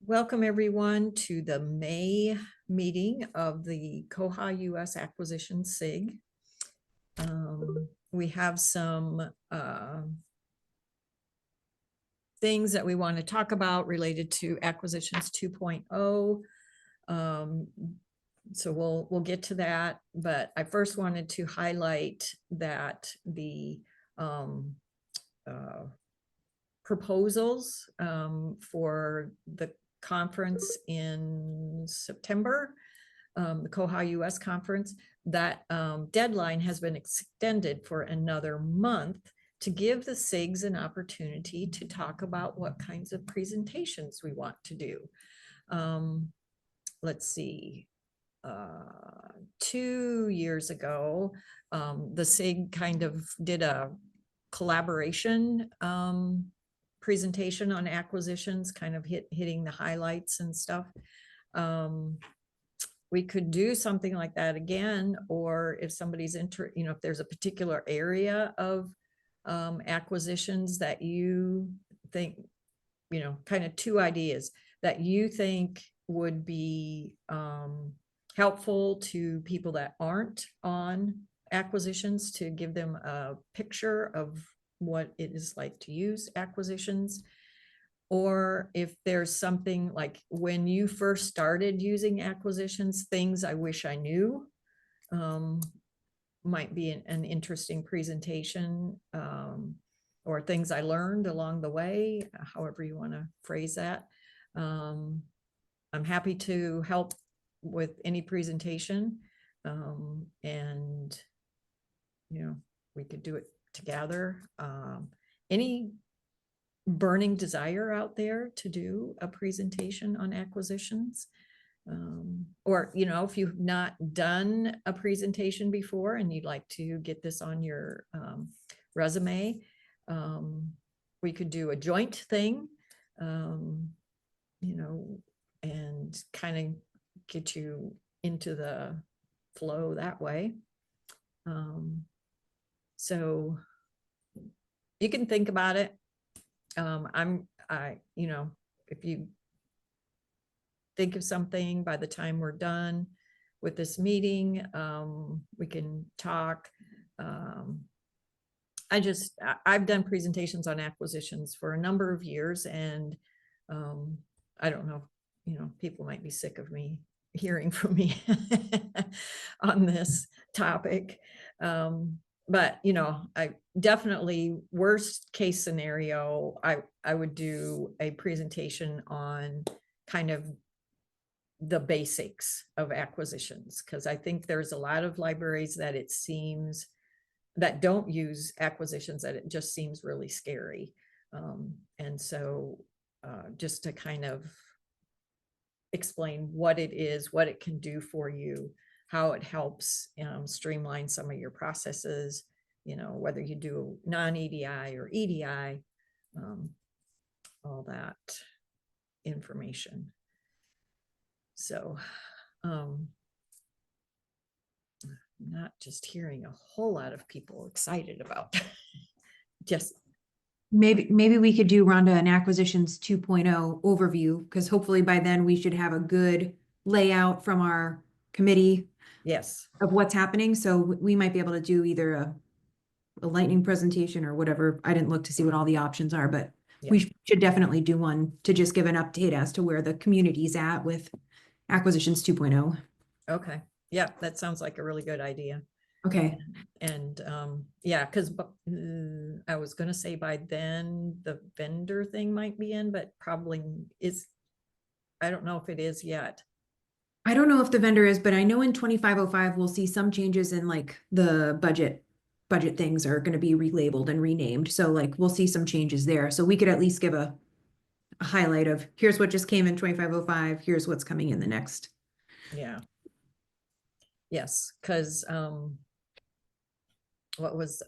Welcome everyone to the May meeting of the koha-US acquisition SIG. We have some things that we want to talk about related to acquisitions 2.0. So we'll get to that, but I first wanted to highlight that the proposals for the conference in September, the koha-US conference, that deadline has been extended for another month to give the SIGs an opportunity to talk about what kinds of presentations we want to do. Let's see, 2 years ago, the SIG kind of did a collaboration presentation on acquisitions, kind of hitting the highlights and stuff. We could do something like that again, or if somebody's if there's a particular area of acquisitions that you think, kind of two ideas that you think would be helpful to people that aren't on acquisitions, to give them a picture of what it is like to use acquisitions. Or if there's something like when you first started using acquisitions, things I wish I knew, might be an interesting presentation, or things I learned along the way, however you want to phrase that. I'm happy to help with any presentation, and we could do it together. Any burning desire out there to do a presentation on acquisitions? Or if you've not done a presentation before and you'd like to get this on your resume, we could do a joint thing, and kind of get you into the flow that way. So you can think about it. If you think of something by the time we're done with this meeting, we can talk. I've done presentations on acquisitions for a number of years, and I don't know, people might be sick of me hearing from me on this topic. But I definitely, worst case scenario, I would do a presentation on kind of the basics of acquisitions, because I think there's a lot of libraries that it seems that don't use acquisitions, that it just seems really scary. And so just to kind of explain what it is, what it can do for you, how it helps streamline some of your processes, whether you do non-EDI or EDI, all that information. So I'm not just hearing a whole lot of people excited about just maybe we could do, Rhonda, an acquisitions 2.0 overview, because hopefully by then we should have a good layout from our committee. Yes. Of what's happening. So we might be able to do either a lightning presentation or whatever. I didn't look to see what all the options are, but yeah, we should definitely do one to just give an update as to where the community's at with acquisitions 2.0. Okay. Yeah, that sounds like a really good idea. Okay. And yeah, because I was going to say by then the vendor thing might be in, but probably is. I don't know if it is yet. I don't know if the vendor is, but I know in 2505 we'll see some changes in like the budget things are going to be relabeled and renamed. So like we'll see some changes there. So we could at least give a highlight of here's what just came in 2505, here's what's coming in the next. Yeah. Yes, because what was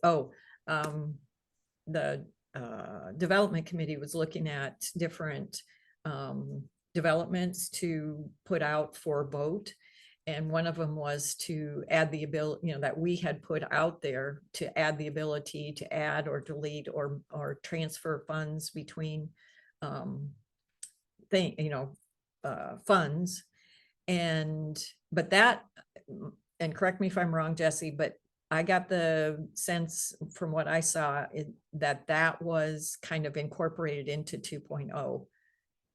the development committee was looking at different developments to put out for vote, and one of them was to add the ability, that we had put out there, to add the ability to add or delete or transfer funds between funds. But that, and correct me if I'm wrong, Jessie, but I got the sense from what I saw that was kind of incorporated into 2.0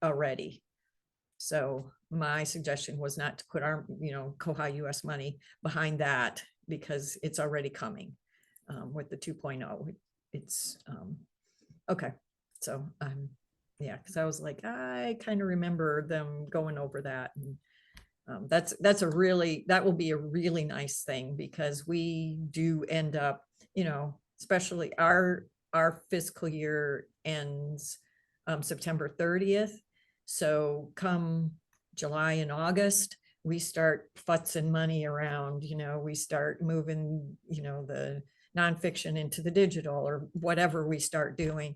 already. So my suggestion was not to put our, koha-US money behind that because it's already coming with the 2.0. It's okay. So yeah, because I was like, I kind of remember them going over that. And that will be a really nice thing, because we do end up, especially our fiscal year ends September 30th. So come July and August, we start futzing money around, we start moving, the nonfiction into the digital or whatever we start doing,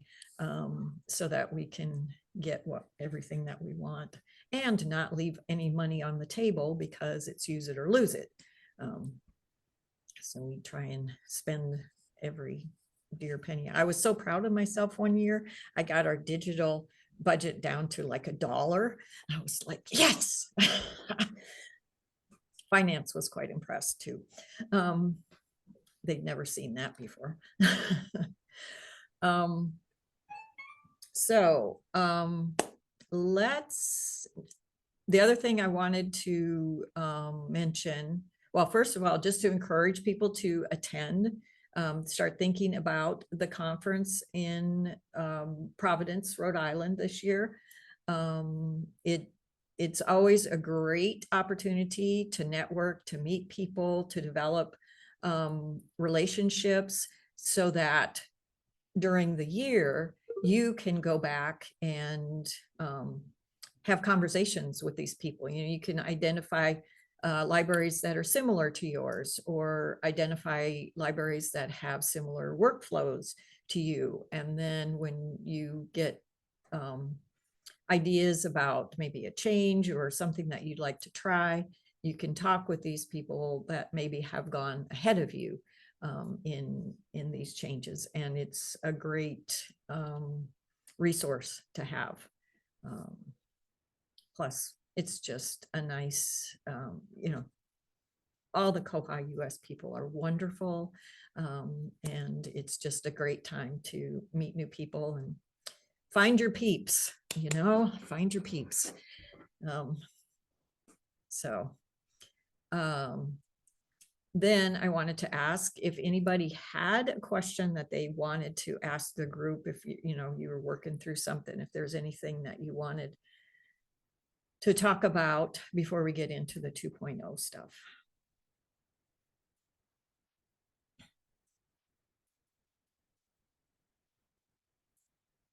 so that we can get everything that we want and not leave any money on the table because it's use it or lose it. So we try and spend every dear penny. I was so proud of myself one year. I got our digital budget down to like $1. I was like, yes. Finance was quite impressed too. They'd never seen that before. The other thing I wanted to mention, well, first of all, just to encourage people to attend, start thinking about the conference in Providence, Rhode Island this year. It's always a great opportunity to network, to meet people, to develop relationships, so that during the year you can go back and have conversations with these people. You can identify libraries that are similar to yours, or identify libraries that have similar workflows to you. And then when you get ideas about maybe a change or something that you'd like to try, you can talk with these people that maybe have gone ahead of you in these changes. And it's a great resource to have. Plus, it's just a nice, all the koha-US people are wonderful. And it's just a great time to meet new people and find your peeps, find your peeps. Then I wanted to ask if anybody had a question that they wanted to ask the group, if you were working through something, if there's anything that you wanted to talk about before we get into the 2.0 stuff.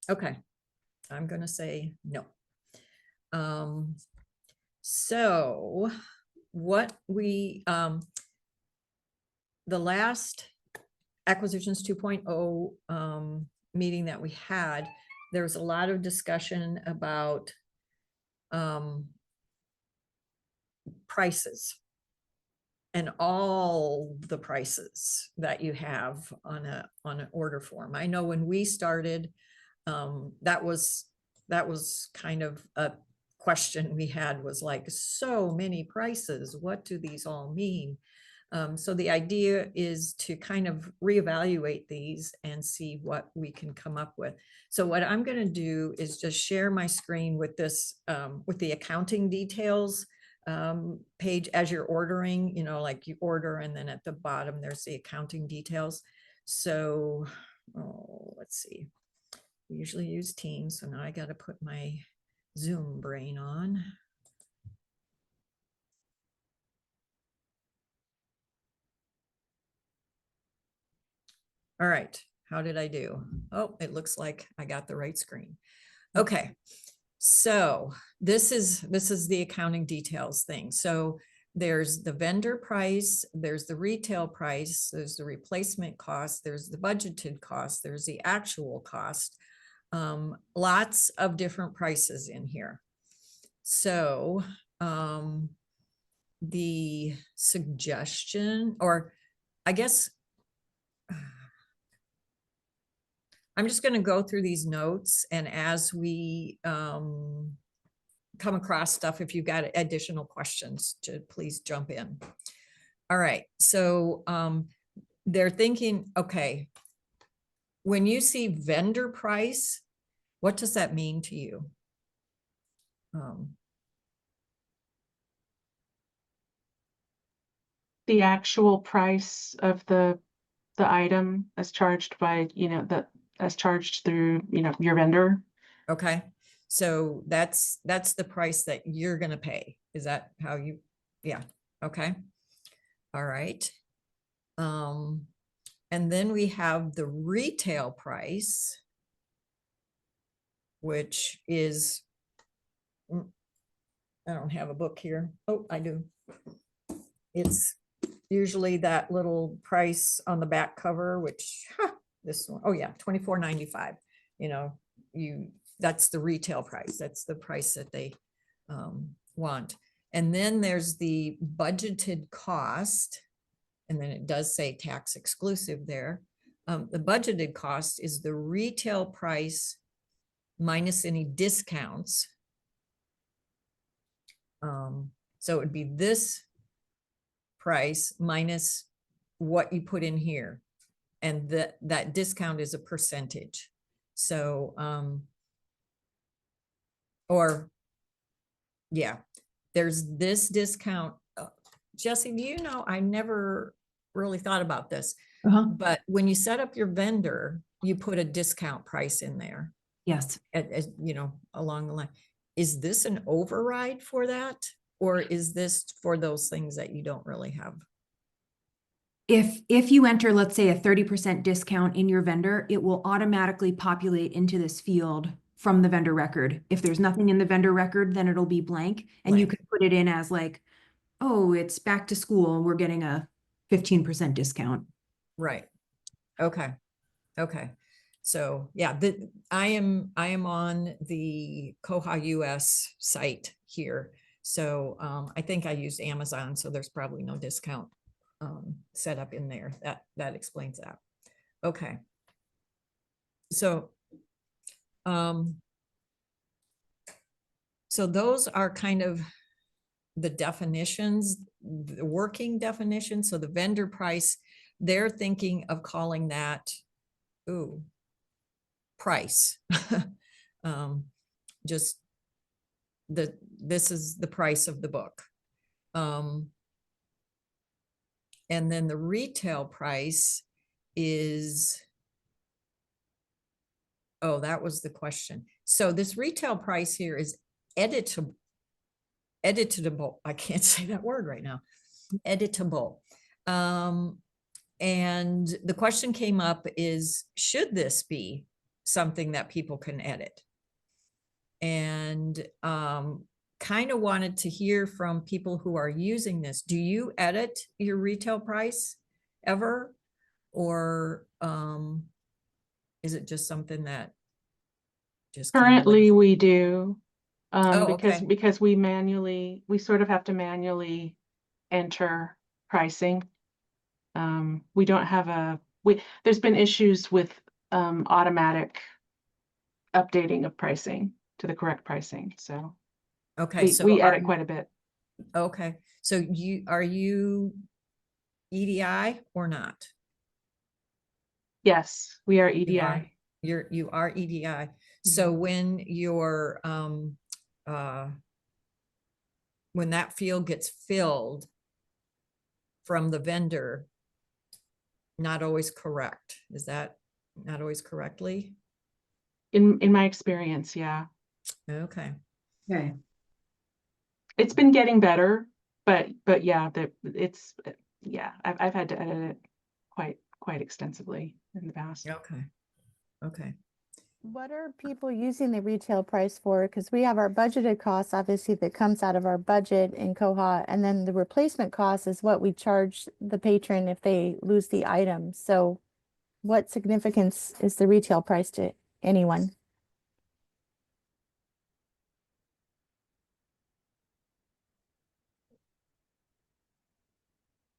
Okay, I'm going to say no. So what we, the last Acquisitions 2.0 meeting that we had, there was a lot of discussion about prices and all the prices that you have on an order form. I know when we started, that was kind of a question we had, was like, so many prices, what do these all mean? So the idea is to kind of reevaluate these and see what we can come up with. So what I'm going to do is just share my screen with this, with the accounting details page as you're ordering, like you order and then at the bottom there's the accounting details. So let's see, we usually use Teams, so now I got to put my Zoom brain on. All right, how did I do? Oh, it looks like I got the right screen. Okay, so this is the accounting details thing. So there's the vendor price, there's the retail price, there's the replacement cost, there's the budgeted cost, there's the actual cost. Lots of different prices in here. So the suggestion, or I guess I'm just going to go through these notes, and as we come across stuff, if you've got additional questions, to please jump in. All right, so they're thinking, okay, when you see vendor price, what does that mean to you? The actual price of the item as charged by, as charged through, your vendor. Okay, so that's the price that you're gonna pay. Is that how you, yeah, okay. All right. And then we have the retail price, which is, I don't have a book here. Oh, I do. It's usually that little price on the back cover, which this one, oh yeah, $24.95. That's the retail price. That's the price that they want. And then there's the budgeted cost. And then it does say tax exclusive there. The budgeted cost is the retail price minus any discounts. So it would be this price minus what you put in here. And that discount is a percentage. So, or yeah, there's this discount. Jessie, do you know, I never really thought about this, but when you set up your vendor, you put a discount price in there. Yes. As along the line. Is this an override for that? Or is this for those things that you don't really have? If you enter, let's say, a 30% discount in your vendor, it will automatically populate into this field from the vendor record. If there's nothing in the vendor record, then it'll be blank. And you can put it in as like, oh, it's back to school, we're getting a 15% discount. Right. Okay. Okay. So yeah, I am on the koha-US site here. So I think I used Amazon, so there's probably no discount set up in there. That explains that. Okay. So so those are kind of the definitions, the working definition. So the vendor price, they're thinking of calling that, price. Just this is the price of the book. And then the retail price is, oh, that was the question. So this retail price here is editable. I can't say that word right now. Editable. And the question came up is, should this be something that people can edit? And kind of wanted to hear from people who are using this. Do you edit your retail price ever? Or is it just something that just Currently we do, okay. because we sort of have to manually enter pricing. We don't have there's been issues with automatic updating of pricing to the correct pricing. So okay, we edit quite a bit. Okay, so are you EDI or not? Yes, we are EDI. You are EDI. So when your when that field gets filled from the vendor, not always correct. Is that not always correctly? In my experience, yeah. Okay. Okay. It's been getting better, but yeah, I've had to edit it quite extensively in the past. Okay. Okay. What are people using the retail price for? Because we have our budgeted costs, obviously, that comes out of our budget in Koha, and then the replacement cost is what we charge the patron if they lose the item. So what significance is the retail price to anyone?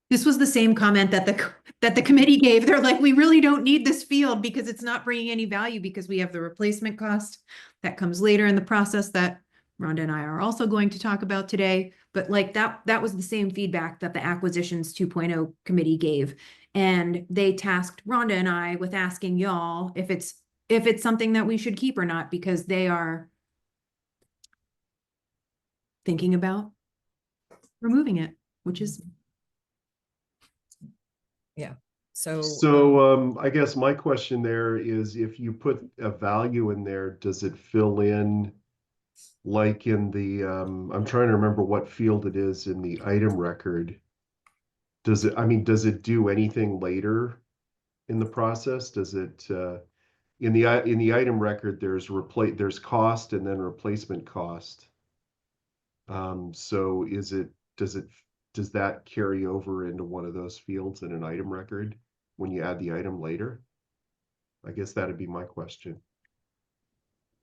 This was the same comment that the committee gave. They're like, we really don't need this field because it's not bringing any value because we have the replacement cost that comes later in the process that Rhonda and I are also going to talk about today. But like that was the same feedback that the Acquisitions 2.0 committee gave. And they tasked Rhonda and I with asking y'all if it's something that we should keep or not, because they are thinking about removing it, which is Yeah. So, So I guess my question there is, if you put a value in there, does it fill in like in the, I'm trying to remember what field it is in the item record. Does it do anything later in the process? Does it, in the item record, there's cost and then replacement cost. So does that carry over into one of those fields in an item record when you add the item later? I guess that'd be my question.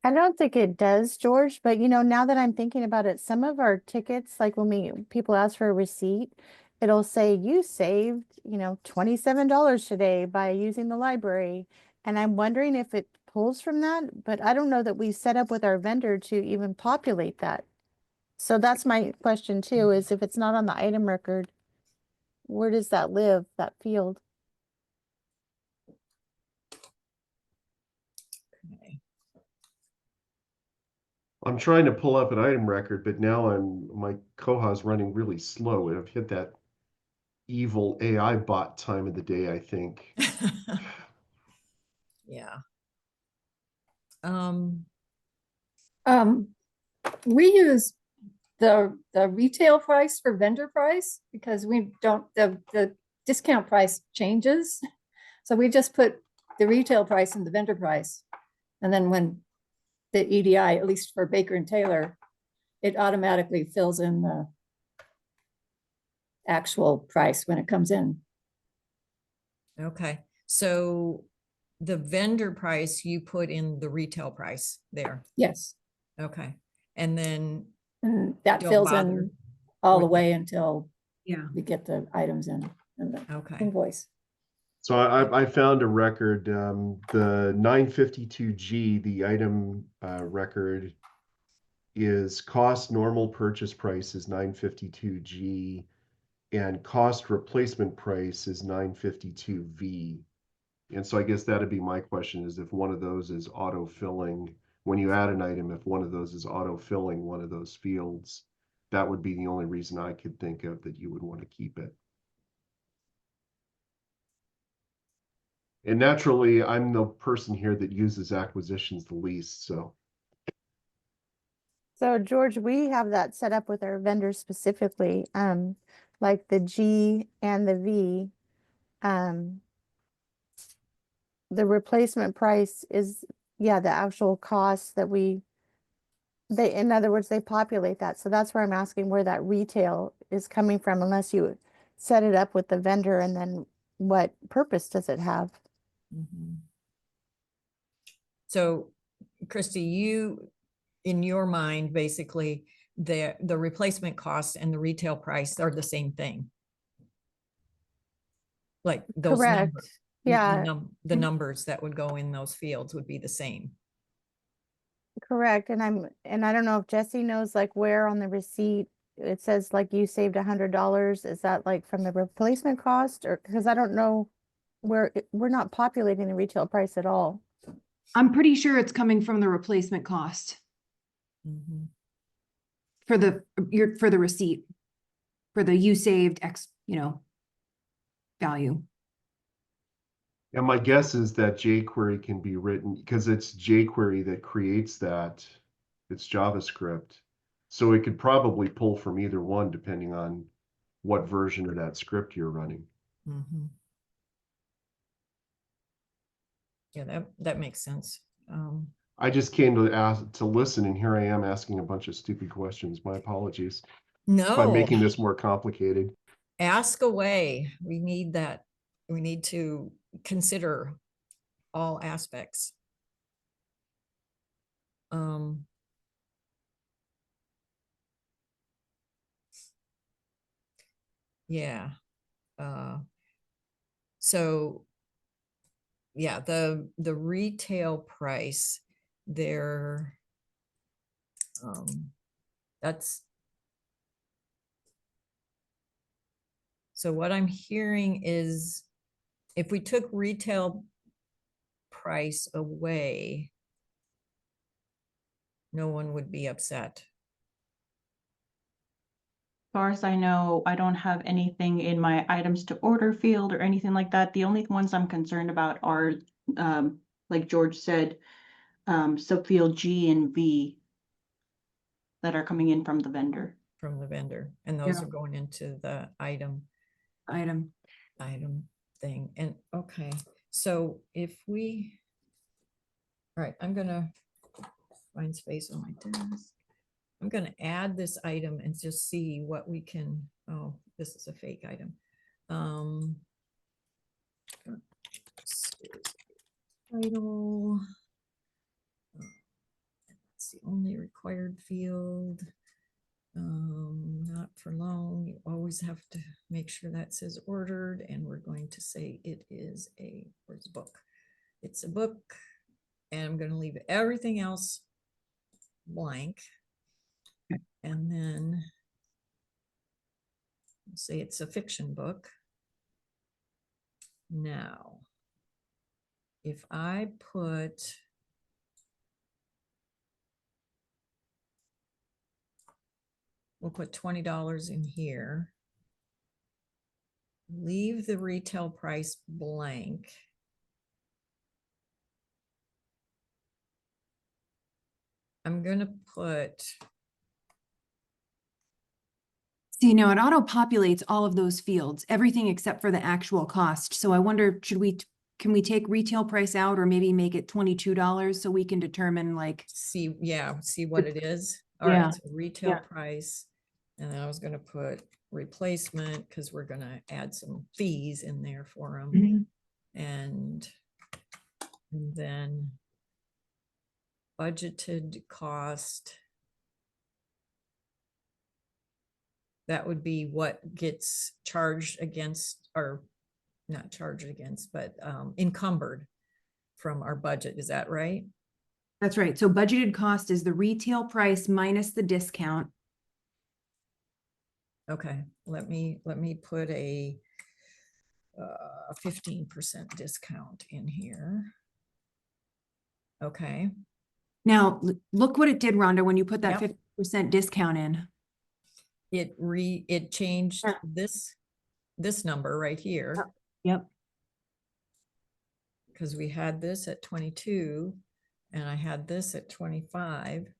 I don't think it does, George, but now that I'm thinking about it, some of our tickets, like when people ask for a receipt, it'll say you saved, $27 today by using the library. And I'm wondering if it pulls from that, but I don't know that we set up with our vendor to even populate that. So that's my question too, is if it's not on the item record, where does that live, that field? okay. I'm trying to pull up an item record, but now my koha is running really slow, and I've hit that evil AI bot time of the day, I think. Yeah. We use the retail price for vendor price because we don't, the discount price changes. So we just put the retail price and the vendor price. And then when the EDI, at least for Baker and Taylor, it automatically fills in the actual price when it comes in. Okay. So the vendor price, you put in the retail price there. Yes. Okay. And then, And that Don't fills bother in all the with way until yeah. we get the items in and the okay. invoice. So I found a record, the 952G, the item record is cost normal purchase price is 952G and cost replacement price is 952V. And so I guess that'd be my question, is if one of those is auto-filling, when you add an item, if one of those is auto-filling one of those fields, that would be the only reason I could think of that you would want to keep it. And naturally, I'm the person here that uses acquisitions the least, so. So George, we have that set up with our vendors specifically, like the G and the V. The replacement price is, yeah, the actual cost that in other words, they populate that. So that's where I'm asking where that retail is coming from, unless you set it up with the vendor, and then what purpose does it have? Mhm. So Christie, you, in your mind, basically the replacement cost and the retail price are the same thing. Like those Correct. numbers, Yeah, the numbers that would go in those fields would be the same. correct. And I don't know if Jessie knows like where on the receipt it says like you saved $100. Is that like from the replacement cost, or because I don't know where we're not populating the retail price at all. I'm pretty sure it's coming from the replacement cost Mhm. for the receipt, for the you saved X, value. And my guess is that jQuery can be written, because it's jQuery that creates that, it's JavaScript. So it could probably pull from either one depending on what version of that script you're running. Mhm. Yeah, that makes sense. I just came to listen, and here I am asking a bunch of stupid questions. My apologies if I'm No, making this more complicated. ask away. We need that. We need to consider all aspects. Yeah. So yeah, the retail price there, That's. So what I'm hearing is if we took retail price away, no one would be upset. Far as I know, I don't have anything in my items to order field or anything like that. The only ones I'm concerned about are, like George said, subfield G and V that are coming in from the vendor. From the vendor, and those Yeah. are going into the item thing. And okay, so if we, all right, I'm gonna find space on my desk. I'm gonna add this item and just see what we can, oh, this is a fake item. Title. It's the only required field. Not for long. You always have to make sure that says ordered, and we're going to say it is a, where's the book? It's a book, and I'm going to leave everything else blank. And then say it's a fiction book. Now, if I put we'll put $20 in here. Leave the retail price blank. I'm gonna put, See, now it auto-populates all of those fields, everything except for the actual cost. So I wonder, can we take retail price out or maybe make it $22 so we can determine like, see what it is. All Yeah, right, so retail yeah. price. And then I was gonna put replacement because we're gonna add some fees in there for them. Mhm. And then budgeted cost. That would be what gets charged against, or not charged against, but encumbered from our budget. Is that right? That's right. So budgeted cost is the retail price minus the discount. Okay, let me put a 15% discount in here. Okay, Now, look what it did, Rhonda, when you put that Yep. 50% discount in. it changed Yeah. this number right here, Yep. because we had this at 22 and I had this at 25.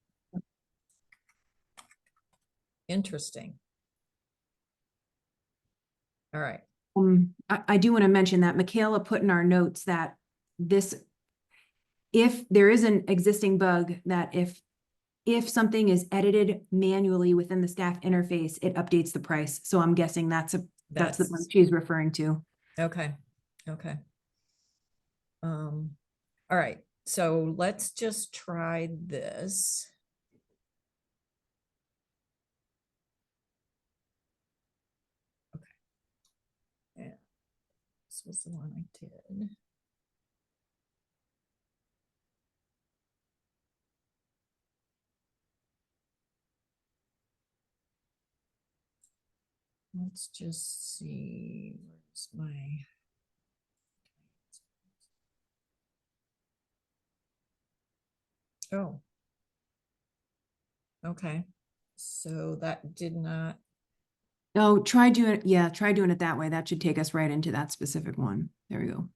Interesting. All right. I do want to mention that Michaela put in our notes that if there is an existing bug, that if something is edited manually within the staff interface, it updates the price. So I'm guessing that's the one she's referring to. Okay. All right, so let's just try this. Okay. Yeah, this was the one I did. Let's just see, where's my. Oh. Okay, so that did not, Oh, try doing it that way. That should take us right into that specific one. There we go.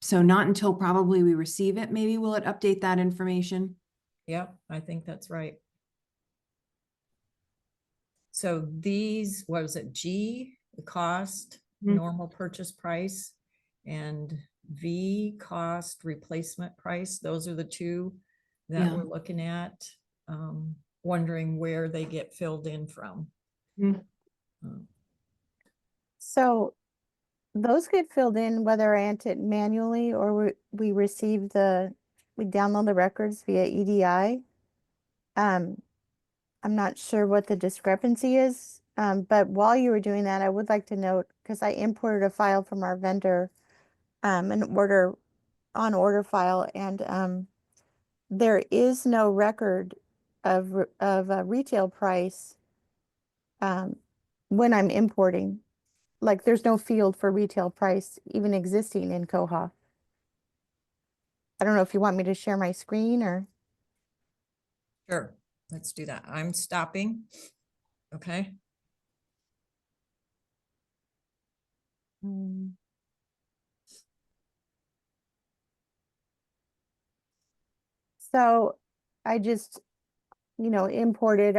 So not until probably we receive it, maybe will it update that information? yep, I think that's right. So these, what was it, G, the cost, Mhm. normal purchase price, and V, cost replacement price, those are the two that Yeah. we're looking at, wondering where they get filled in from. Mhm. Um, So those get filled in whether I enter it manually or we receive we download the records via EDI. I'm not sure what the discrepancy is, but while you were doing that, I would like to note, because I imported a file from our vendor, an order file, and there is no record of a retail price when I'm importing. Like there's no field for retail price even existing in Koha. I don't know if you want me to share my screen or. Sure, let's do that. I'm stopping. Okay. So I just, imported,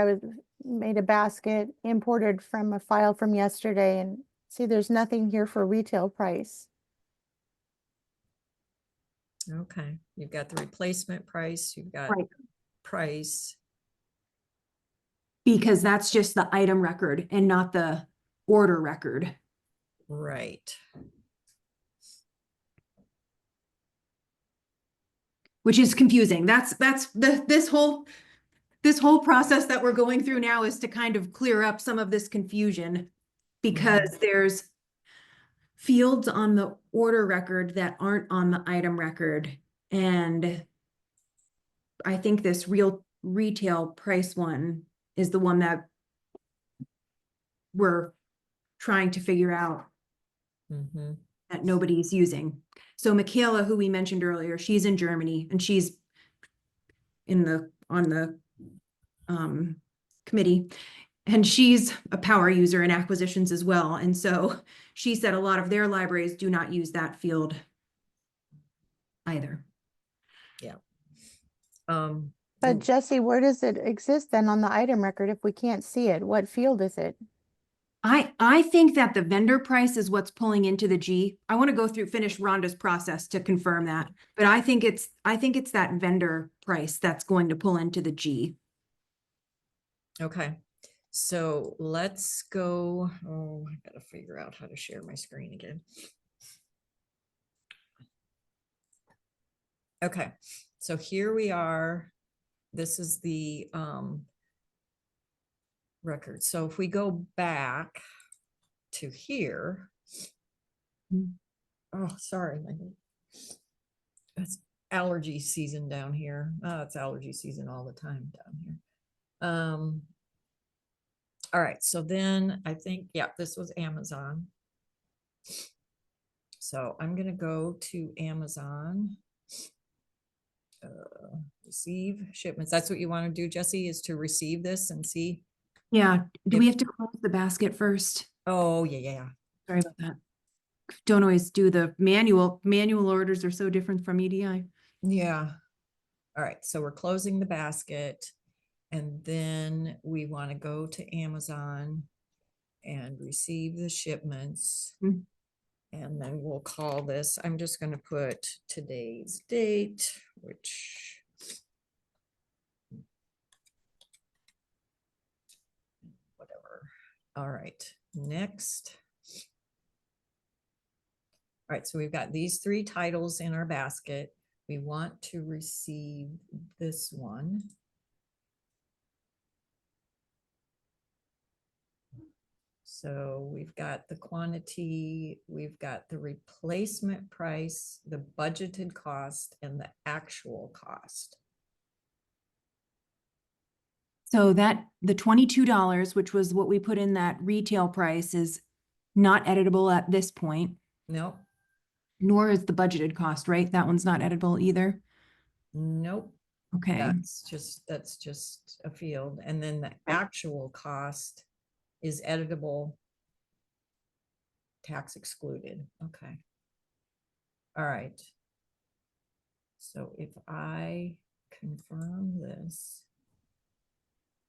made a basket, imported from a file from yesterday and see there's nothing here for retail price. Okay, you've got the replacement price, you've got Right. price. Because that's just the item record and not the order record. Right. Which is confusing. This whole process that we're going through now is to kind of clear up some of this confusion because there's fields on the order record that aren't on the item record. And I think this real retail price one is the one that we're trying to figure out Mhm. that nobody's using. So Michaela, who we mentioned earlier, she's in Germany and she's on the committee, and she's a power user in acquisitions as well. And so she said a lot of their libraries do not use that field either. Yeah. But Jessie, where does it exist then on the item record if we can't see it? What field is it? I think that the vendor price is what's pulling into the G. I want to finish Rhonda's process to confirm that, but I think it's that vendor price that's going to pull into the G. Okay, so let's go. Oh, I gotta figure out how to share my screen again. Okay, so here we are. This is the record. So if we go back to here. Oh, sorry. It's allergy season down here. Oh, it's allergy season all the time down here. All right, so then I think, yeah, this was Amazon. So I'm gonna go to Amazon. Receive shipments. That's what you want to do, Jessie, is to receive this and see. Yeah. Do we have to close the basket first? Oh, yeah. Sorry about that. Don't always do the manual orders are so different from EDI. Yeah. All right, so we're closing the basket and then we want to go to Amazon and receive the shipments. Mm-hmm. And then we'll call this, I'm just going to put today's date, which whatever. All right, next. All right, so we've got these 3 titles in our basket. We want to receive this one. So we've got the quantity, we've got the replacement price, the budgeted cost, and the actual cost. So that the $22, which was what we put in that retail price, is not editable at this point. Nope. Nor is the budgeted cost, right? That one's not editable either. Nope. Okay. That's just a field. And then the actual cost is editable, tax excluded. Okay. All right. So if I confirm this.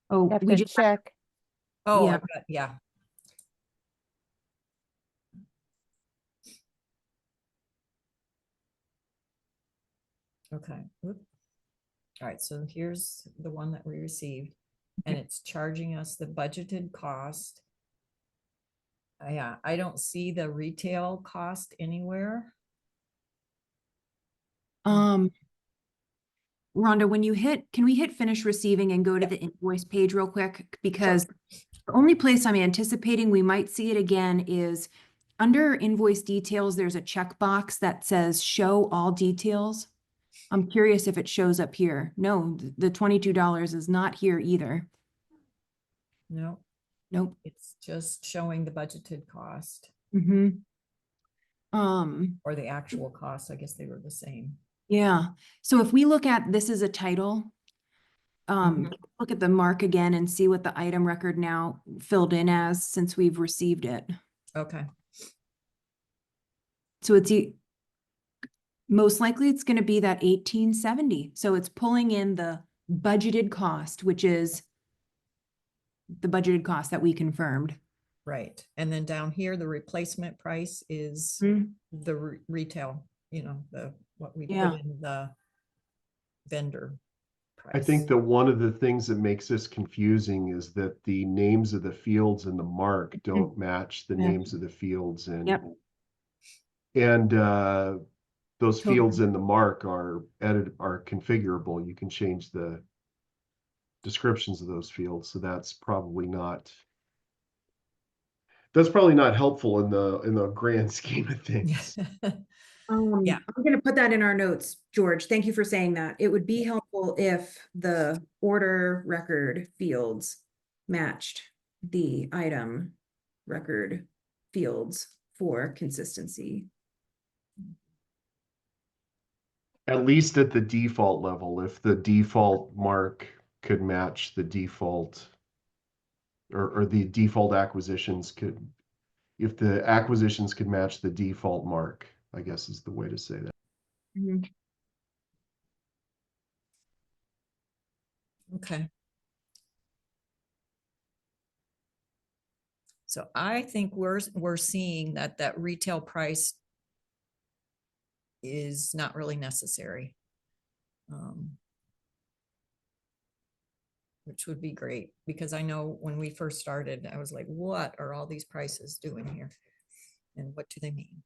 Oh, You have we to just check. Oh, Yeah. I've got, yeah. Okay. Oop. All right, so here's the one that we received, and it's charging us the budgeted cost. Yeah, I don't see the retail cost anywhere. Rhonda, can we hit finish receiving and go to the invoice page real quick? Because the only place I'm anticipating we might see it again is under invoice details, there's a checkbox that says show all details. I'm curious if it shows up here. No, the $22 is not here either. No, Nope. it's just showing the budgeted cost Mm-hmm. or the actual cost. I guess they were the same. Yeah. So if we look at this as a title, Mhm. look at the mark again and see what the item record now filled in as since we've received it. Okay. So it's most likely it's going to be that 1870. So it's pulling in the budgeted cost, which is the budgeted cost that we confirmed. Right. And then down here, the replacement price is the retail, what we Yeah. put in the vendor price. I think that one of the things that makes this confusing is that the names of the fields in the mark don't match the Yeah. names of the fields and Yep. those Totally. fields in the mark are configurable. You can change the descriptions of those fields. So that's probably not helpful in the grand scheme of things. Yeah. I'm going to put that in our notes, George. Thank you for saying that. It would be helpful if the order record fields matched the item record fields for consistency. At least at the default level, if the default mark could match the default or the default acquisitions if the acquisitions could match the default mark, I guess is the way to say that. Okay. So I think we're seeing that retail price is not really necessary. Which would be great because I know when we first started, I was like, what are all these prices doing here? And what do they mean?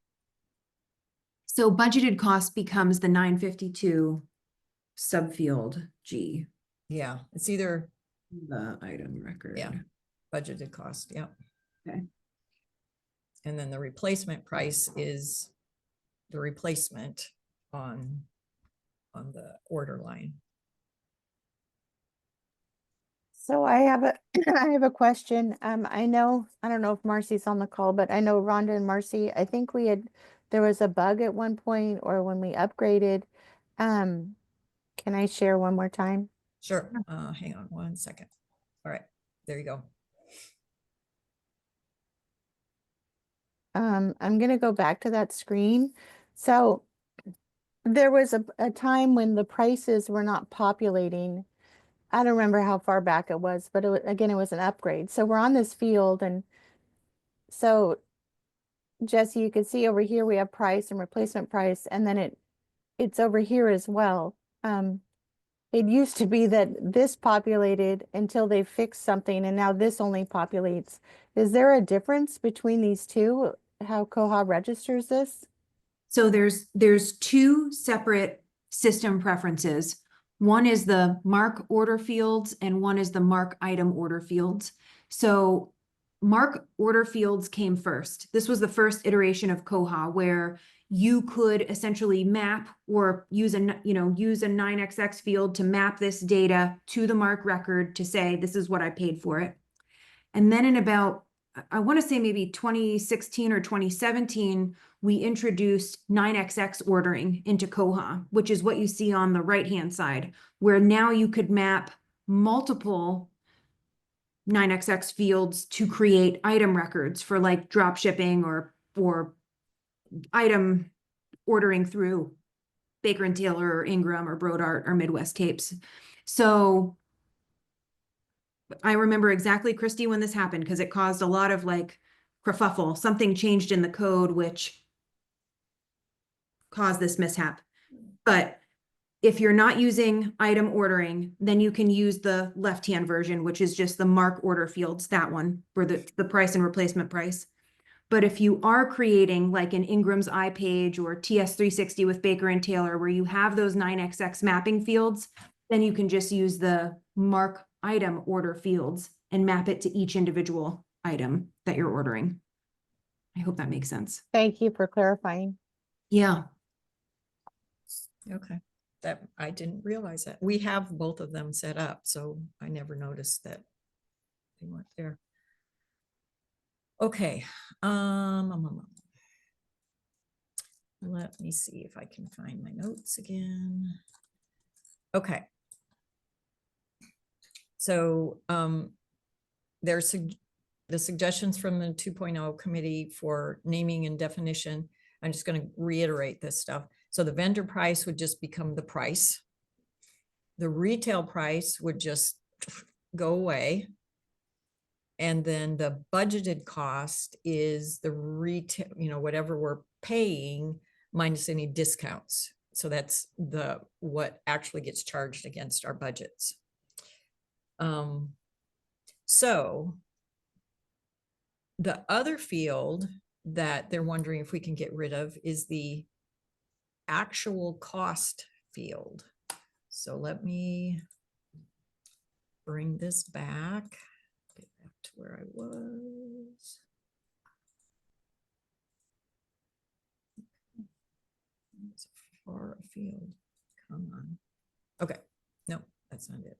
So budgeted cost becomes the 952 subfield G, Yeah, it's either the item record. Yeah. budgeted cost. Yeah. Okay. And then the replacement price is the replacement on the order line. So I have a I have a question. I don't know if Marcy's on the call, but I know Rhonda and Marcy, I think there was a bug at one point or when we upgraded. Can I share one more time? Sure. Hang on 1 second. All right, there you go. I'm gonna go back to that screen. So there was a time when the prices were not populating. I don't remember how far back it was, but again, it was an upgrade. So we're on this field, and so Jessie, you can see over here we have price and replacement price, and then it's over here as well. It used to be that this populated until they fixed something, and now this only populates. Is there a difference between these two, how Koha registers this? So there's two separate system preferences. One is the mark order fields and one is the mark item order fields. So mark order fields came first. This was the first iteration of Koha where you could essentially map or use a 9XX field to map this data to the mark record to say, this is what I paid for it. And then in about, I want to say maybe 2016 or 2017, we introduced 9XX ordering into Koha, which is what you see on the right-hand side, where now you could map multiple 9XX fields to create item records for like drop shipping or item ordering through Baker and Taylor or Ingram or Brodart or Midwest Tapes. So I remember exactly, Christie, when this happened, because it caused a lot of like kerfuffle. Something changed in the code, which caused this mishap. But if you're not using item ordering, then you can use the left-hand version, which is just the mark order fields, that one, for the price and replacement price. But if you are creating like an Ingram's iPage or TS360 with Baker and Taylor, where you have those 9XX mapping fields, then you can just use the mark item order fields and map it to each individual item that you're ordering. I hope that makes sense. Thank you for clarifying. Yeah. Okay. that, I didn't realize that. We have both of them set up, so I never noticed that they weren't there. Okay. Let me see if I can find my notes again. Okay. So there's the suggestions from the 2.0 committee for naming and definition. I'm just going to reiterate this stuff. So the vendor price would just become the price. The retail price would just go away. And then the budgeted cost is the retail, whatever we're paying minus any discounts. So that's what actually gets charged against our budgets. So the other field that they're wondering if we can get rid of is the actual cost field. So let me bring this back. Get back to where I was. It's far afield. Come on. Okay. No, that's not it.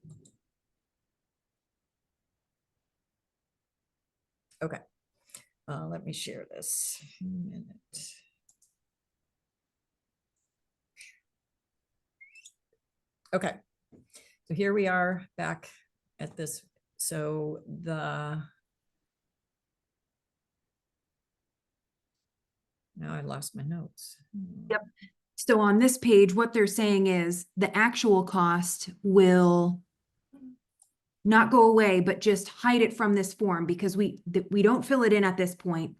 Okay. Let me share this. A minute. Okay. So here we are back at this. So now I lost my notes. Yep. So on this page, what they're saying is the actual cost will not go away, but just hide it from this form because we don't fill it in at this point.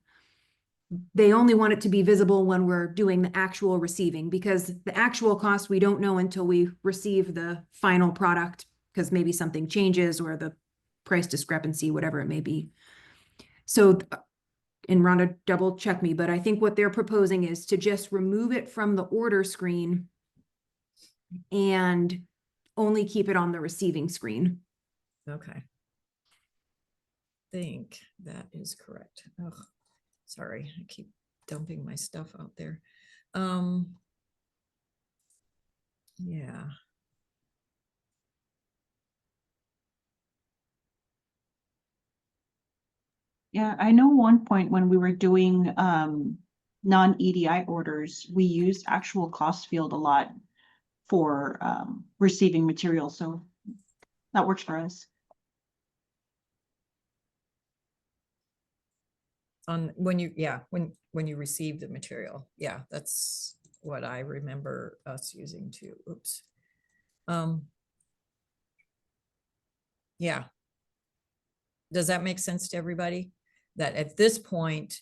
They only want it to be visible when we're doing the actual receiving, because the actual cost we don't know until we receive the final product, because maybe something changes or the price discrepancy, whatever it may be. So, and Rhonda, double check me, but I think what they're proposing is to just remove it from the order screen and only keep it on the receiving screen. Okay. I think that is correct. Oh, sorry, I keep dumping my stuff out there. Yeah. Yeah, I know one point when we were doing non-EDI orders, we used actual cost field a lot for receiving material, so that works for us. On when you receive the material. Yeah, that's what I remember us using too. Oops. Yeah. Does that make sense to everybody? That at this point,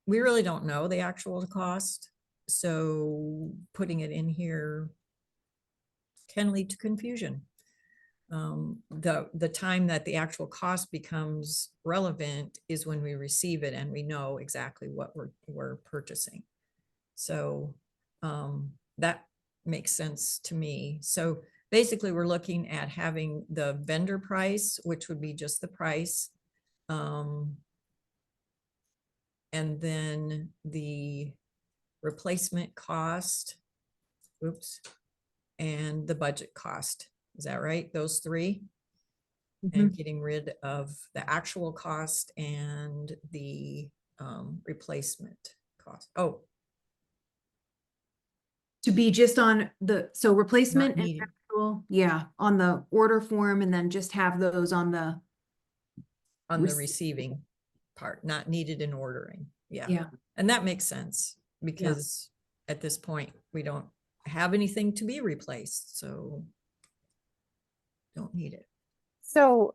we really don't know the actual cost. So putting it in here can lead to confusion. The time that the actual cost becomes relevant is when we receive it and we know exactly what we're purchasing. So that makes sense to me. So basically we're looking at having the vendor price, which would be just the price. And then the replacement cost, oops, and the budget cost. Is that right? Those three? And getting rid of the actual cost and the replacement cost. Oh, To be just on the, so replacement and needed. actual, yeah, on the order form, and then just have those on the receiving part, not needed in ordering. Yeah. Yeah. And that makes sense because at this point we don't have anything to be replaced, so don't need it. So,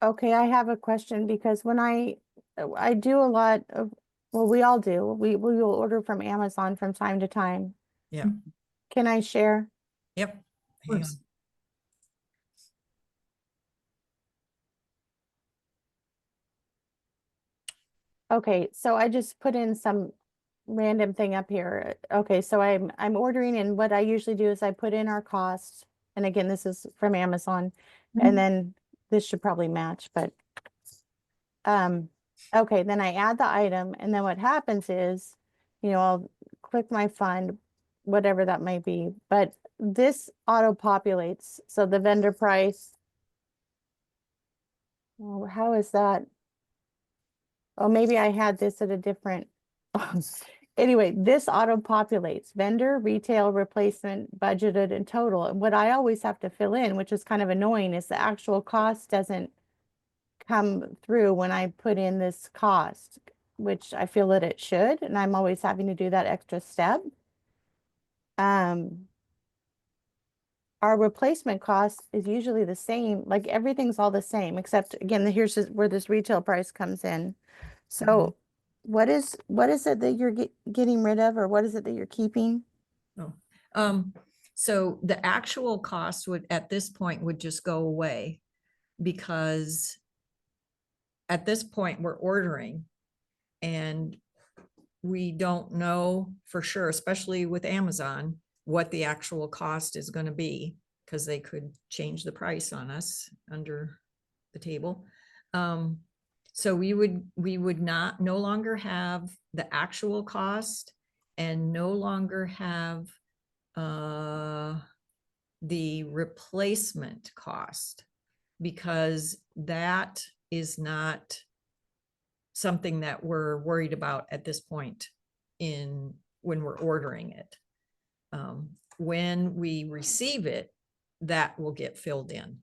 okay, I have a question because when I do a lot of, well, we all do, we will order from Amazon from time to time. Yeah. Can I share? Yep. Hang on. Okay, so I just put in some random thing up here. Okay, so I'm ordering, and what I usually do is I put in our costs. And again, this is from Amazon. And then this should probably match, but okay, then I add the item, and then what happens is, I'll click my fund, whatever that might be, but this auto populates, so the vendor price. Oh, how is that? Oh, maybe I had this at a different. Anyway, this auto populates vendor, retail, replacement, budgeted, and total. And what I always have to fill in, which is kind of annoying, is the actual cost doesn't come through when I put in this cost, which I feel that it should, and I'm always having to do that extra step. Our replacement cost is usually the same, like everything's all the same, except again, here's where this retail price comes in. So what is it that you're getting rid of, or what is it that you're keeping? So the actual cost would, at this point, would just go away, because at this point we're ordering and we don't know for sure, especially with Amazon, what the actual cost is going to be, because they could change the price on us under the table. So we would no longer have the actual cost, and no longer have the replacement cost, because that is not something that we're worried about at this point when we're ordering it. When we receive it, that will get filled in.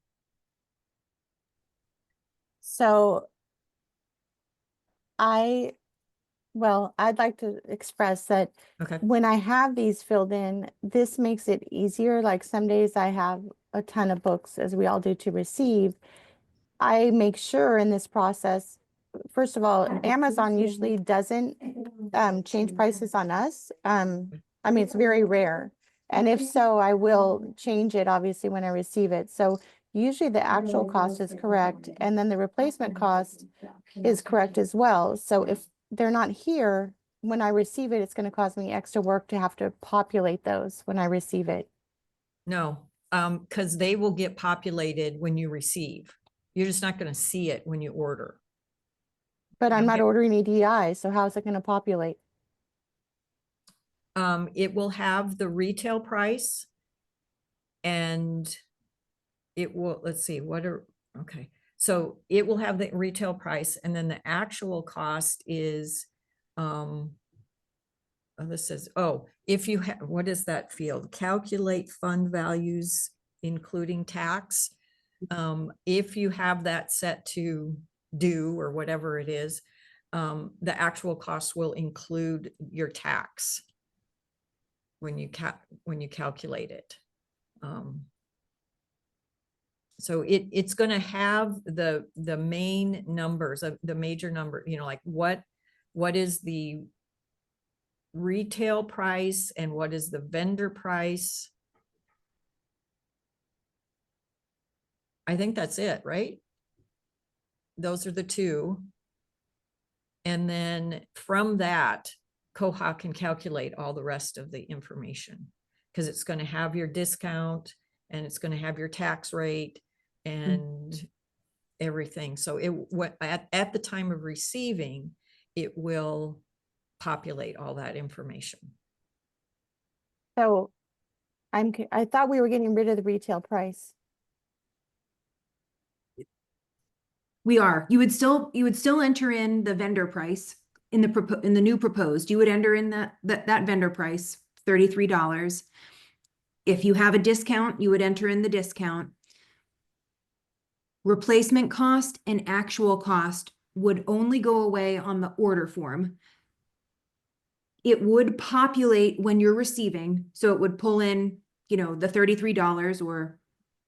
So I'd like to express that Okay. when I have these filled in, this makes it easier. Like some days I have a ton of books, as we all do, to receive. I make sure in this process, first of all, Amazon usually doesn't change prices on us. I mean, it's very rare. And if so, I will change it obviously when I receive it. So usually the actual cost is correct, and then the replacement cost is correct as well. So if they're not here when I receive it, it's going to cause me extra work to have to populate those when I receive it. No, because they will get populated when you receive. You're just not going to see it when you order. But I'm not Okay. ordering EDI, so how is it going to populate? It will have the retail price, and it will, let's see, okay. So it will have the retail price, and then the actual cost is, this says, if you have, what is that field? Calculate fund values, including tax. If you have that set to do, or whatever it is, the actual cost will include your tax when you calculate it. So it's going to have the main numbers of the major number, like what is the retail price and what is the vendor price. I think that's it, right? Those are the two. And then from that, Koha can calculate all the rest of the information, because it's going to have your discount, and it's going to have your tax rate and everything. So at the time of receiving, it will populate all that information. So I thought we were getting rid of the retail price. We are. You would still enter in the vendor price in the new proposed. You would enter in that vendor price, $33. If you have a discount, you would enter in the discount. Replacement cost and actual cost would only go away on the order form. It would populate when you're receiving, so it would pull in, the $33 or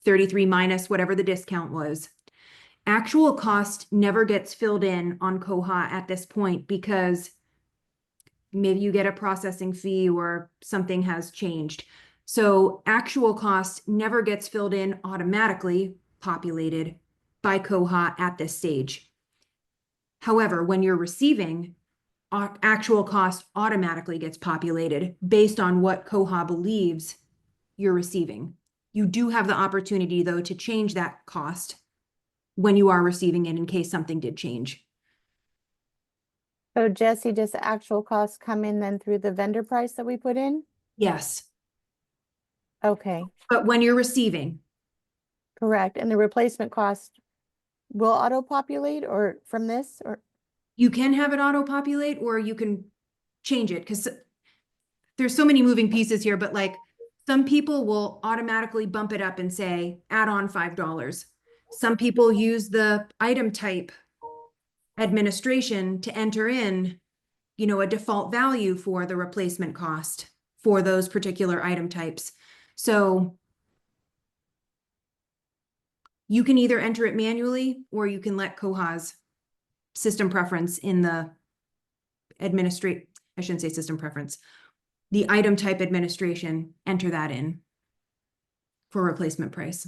33 minus whatever the discount was. Actual cost never gets filled in on Koha at this point, because maybe you get a processing fee or something has changed. So actual cost never gets filled in automatically, populated by Koha at this stage. However, when you're receiving, actual cost automatically gets populated based on what Koha believes you're receiving. You do have the opportunity, though, to change that cost when you are receiving it in case something did change. So Jessie, does the actual cost come in then through the vendor price that we put in? Yes. Okay, But when you're receiving, correct. And the replacement cost will auto-populate or from this or? you can have it auto-populate or you can change it because there's so many moving pieces here, but like some people will automatically bump it up and say, add on $5. Some people use the item type administration to enter in, you know, a default value for the replacement cost for those particular item types. So you can either enter it manually or you can let Koha's system preference in the I shouldn't say system preference, the item type administration, enter that in for replacement price.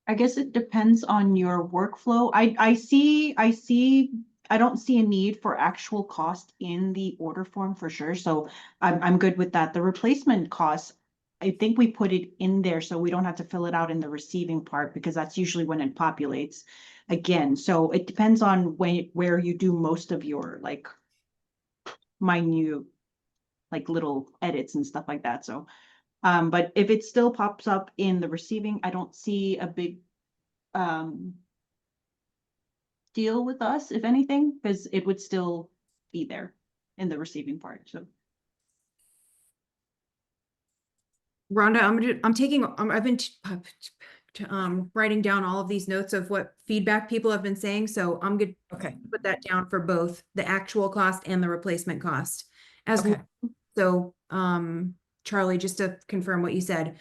I guess it depends on your workflow. I don't see a need for actual cost in the order form for sure. So I'm good with that. The replacement cost, I think we put it in there so we don't have to fill it out in the receiving part because that's usually when it populates again. So it depends on where you do most of your like minute, like little edits and stuff like that. So but if it still pops up in the receiving, I don't see a big deal with us, if anything, because it would still be there in the receiving part. So Rhonda, I've been writing down all of these notes of what feedback people have been saying. So I'm going to Okay, put that down for both the actual cost and the replacement cost. okay, So, Charlie, just to confirm what you said,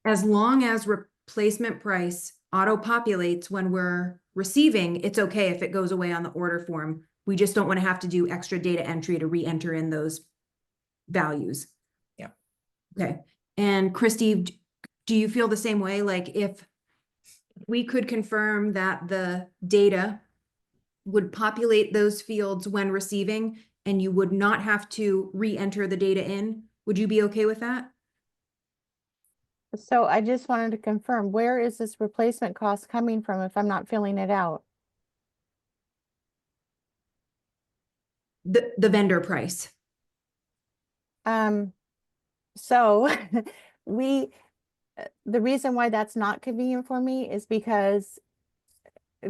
as long as replacement price auto-populates when we're receiving, it's okay if it goes away on the order form. We just don't want to have to do extra data entry to re-enter in those values. Yeah. Okay. And Christie, do you feel the same way? Like if we could confirm that the data would populate those fields when receiving and you would not have to re-enter the data in, would you be okay with that? So I just wanted to confirm, where is this replacement cost coming from if I'm not filling it out? The vendor price. So the reason why that's not convenient for me is because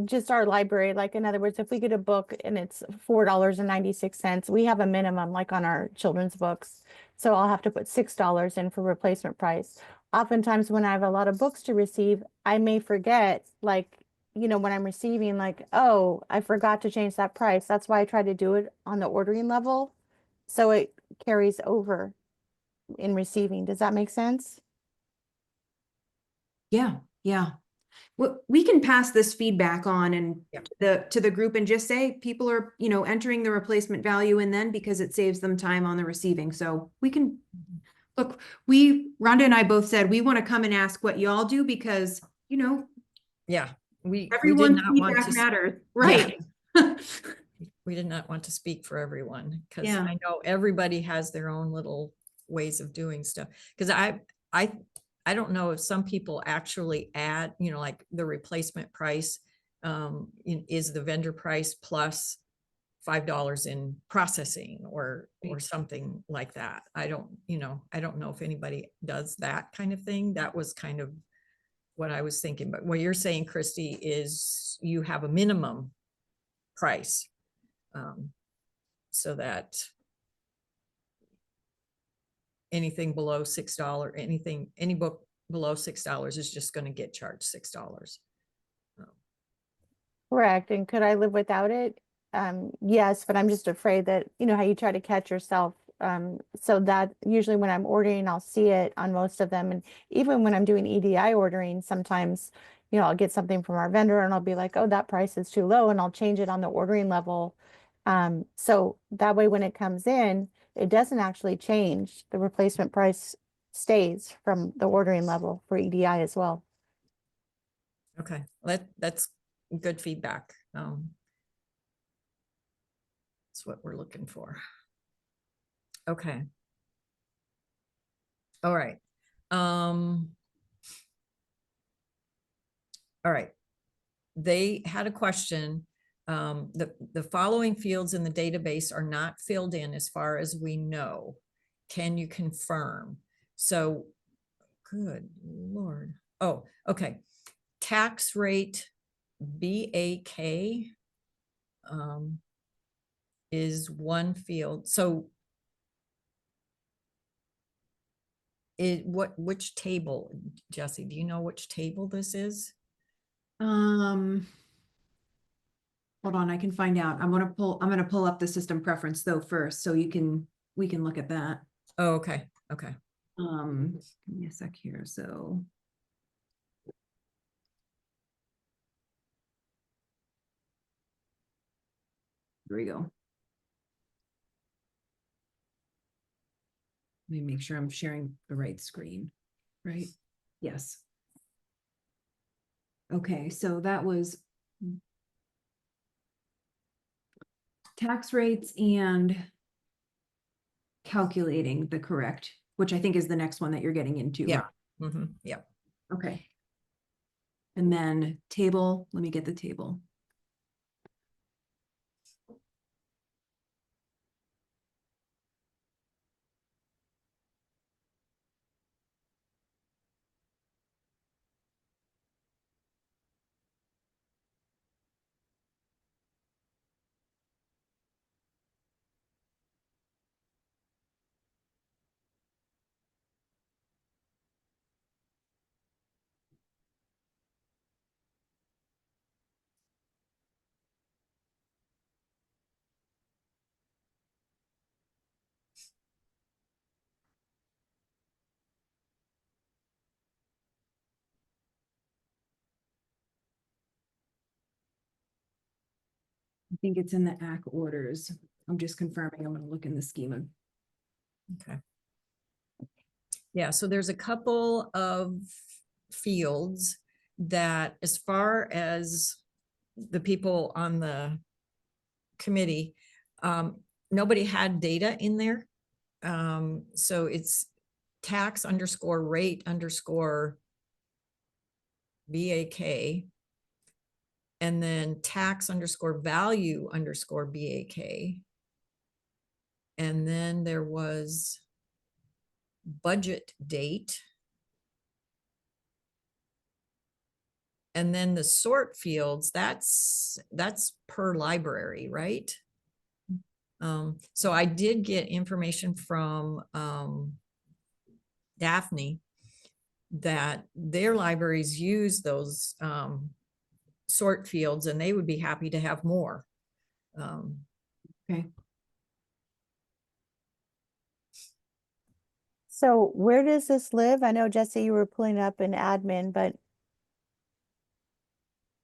just our library, like in other words, if we get a book and it's $4.96, we have a minimum like on our children's books. So I'll have to put $6 in for replacement price. Oftentimes when I have a lot of books to receive, I may forget, like, you know, when I'm receiving, like, oh, I forgot to change that price. That's why I try to do it on the ordering level. So it carries over in receiving. Does that make sense? Yeah, yeah. We can pass this feedback on and Yep. to the group and just say people are, you know, entering the replacement value and then because it saves them time on the receiving. So we can look, Rhonda and I both said we want to come and ask what y'all do because, you know, yeah, we did everyone's not want feedback to. matters, right? We did not want to speak for everyone because Yeah. I know everybody has their own little ways of doing stuff. Because I don't know if some people actually add, you know, like the replacement price is the vendor price plus $5 in processing or something like that. I don't know if anybody does that kind of thing. That was kind of what I was thinking. But what you're saying, Christie, is you have a minimum price. So that anything below $6, any book below $6 is just going to get charged $6. Correct. And could I live without it? Yes, but I'm just afraid that, you know, how you try to catch yourself. So that usually when I'm ordering, I'll see it on most of them. And even when I'm doing EDI ordering, sometimes, you know, I'll get something from our vendor and I'll be like, oh, that price is too low. And I'll change it on the ordering level. So that way, when it comes in, it doesn't actually change. The replacement price stays from the ordering level for EDI as well. Okay, that's good feedback. That's what we're looking for. Okay. All right. All right. They had a question The following fields in the database are not filled in as far as we know. Can you confirm? So, good Lord. Oh, okay. Tax rate BAK is one field. So which table, Jessie, do you know which table this is? Hold on, I can find out. I'm gonna pull up the system preference though first, so we can look at that. Oh, okay, okay. Give me a sec here, so. Here we go. Let me make sure I'm sharing the right screen, right? Yes. Okay, so that was tax rates and calculating the correct, which I think is the next one that you're getting into. Yeah. Yeah. Okay. And then table, let me get the table. I think it's in the AC orders. I'm just confirming. I'm gonna look in the schema. Okay. Yeah, so there's a couple of fields that, as far as the people on the committee, nobody had data in there. So it's tax underscore rate underscore BAK, and then tax underscore value underscore BAK. And then there was budget date. And then the sort fields, that's per library, right? So I did get information from Daphne that their libraries use those sort fields, and they would be happy to have more. Okay. So where does this live? I know, Jessie, you were pulling up an admin, but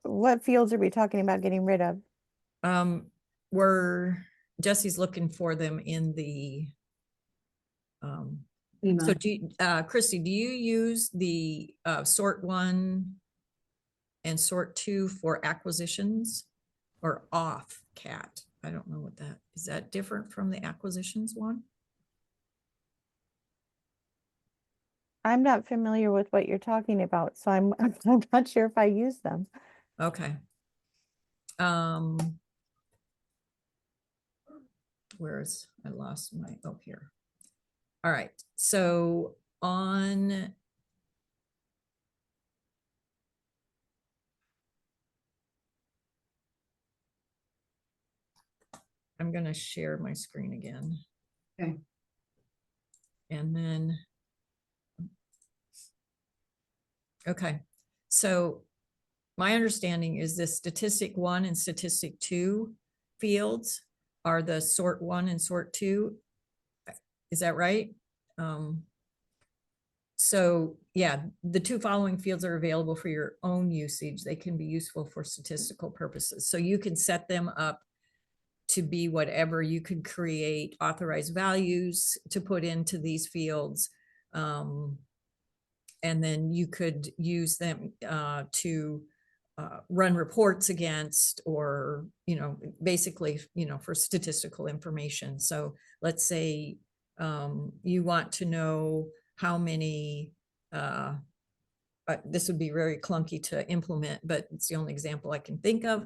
what fields are we talking about getting rid of? Where Jessie's looking for them in the so Christie, do you use the sort 1 and sort 2 for acquisitions, or off cat? I don't know what that is. That different from the acquisitions one? I'm not familiar with what you're talking about, so I'm not sure if I use them. Okay. Where's, I lost my, oh, here. All right, so on I'm gonna share my screen again. Okay. And then, okay, so my understanding is the statistic 1 and statistic 2 fields are the sort 1 and sort 2. Is that right? So yeah, the 2 following fields are available for your own usage. They can be useful for statistical purposes. So you can set them up to be whatever. You could create authorized values to put into these fields. And then you could use them to run reports against, or, basically, for statistical information. So let's say you want to know how many this would be very clunky to implement, but it's the only example I can think of.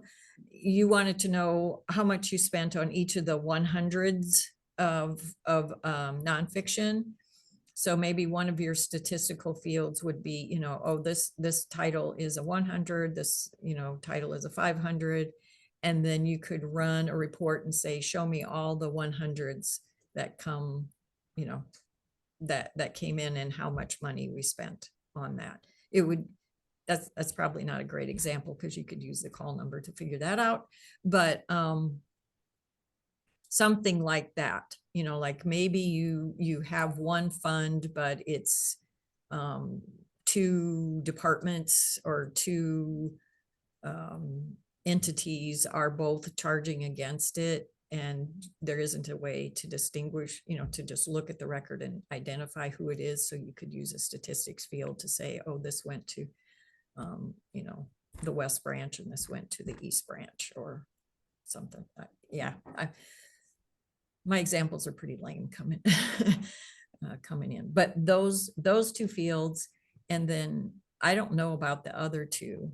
You wanted to know how much you spent on each of the 100s of nonfiction. So maybe one of your statistical fields would be, you know, oh, this title is a 100, this, you know, title is a 500. And then you could run a report and say, show me all the 100s that come, you know, that came in and how much money we spent on that. It would, that's probably not a great example because you could use the call number to figure that out. But something like that, you know, like maybe you have one fund, but it's 2 departments or 2 entities are both charging against it, and there isn't a way to distinguish, you know, to just look at the record and identify who it is. So you could use a statistics field to say, oh, this went to you know, the West branch and this went to the East branch or something. Yeah, my examples are pretty lame coming coming in, but those 2 fields, and then I don't know about the other 2,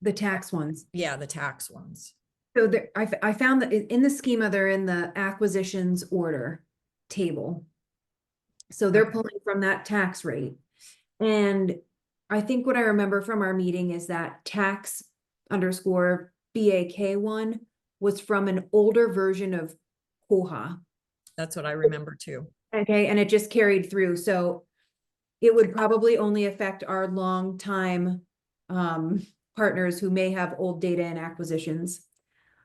The tax ones. the tax ones. So there, I found that in the schema, they're in the acquisitions order table. So they're Okay. pulling from that tax rate. And I think what I remember from our meeting is that tax _ BAK1 was from an older version of koha. That's what I remember too. Okay, and it just carried through. So it would probably only affect our longtime partners who may have old data and acquisitions.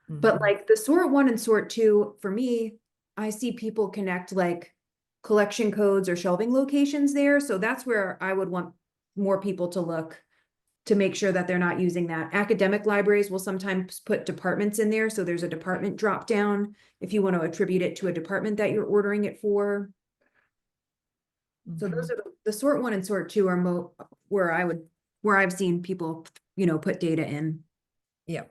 But Mhm. like the sort 1 and sort 2, for me, I see people connect like collection codes or shelving locations there. So that's where I would want more people to look to make sure that they're not using that. Academic libraries will sometimes put departments in there. So there's a department drop down if you want to attribute it to a department that you're ordering it for. So Mhm. those are the sort 1 and sort 2 are where I've seen people, you know, put data in. Yeah.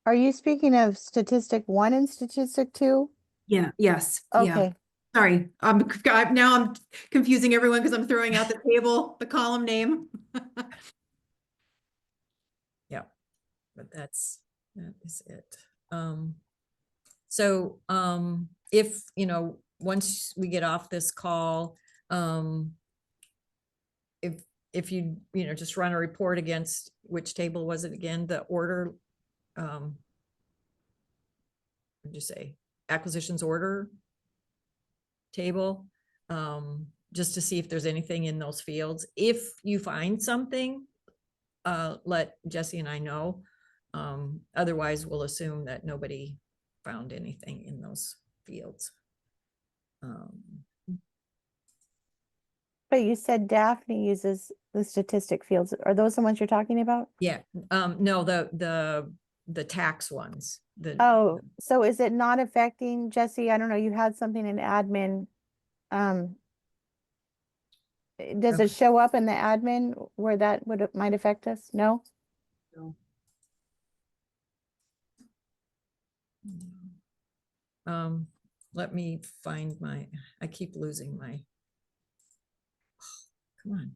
Are you speaking of statistic 1 and statistic 2? Yeah, yes. Yeah. Okay, Sorry, now I'm confusing everyone because I'm throwing out the table, the column name. Yeah, but that is it. So if, you know, once we get off this call, if you, you know, just run a report against, which table was it again? The order, what'd you say? Acquisitions order table, just to see if there's anything in those fields. If you find something, let Jessie and I know. Otherwise, we'll assume that nobody found anything in those fields. but you said Daphne uses the statistic fields. Are those the ones you're talking about? Yeah, no, the tax ones. Oh, so is it not affecting, Jessie? I don't know, you had something in admin. Does Okay. it show up in the admin where that might affect us? No? Let me find I keep losing my, come on.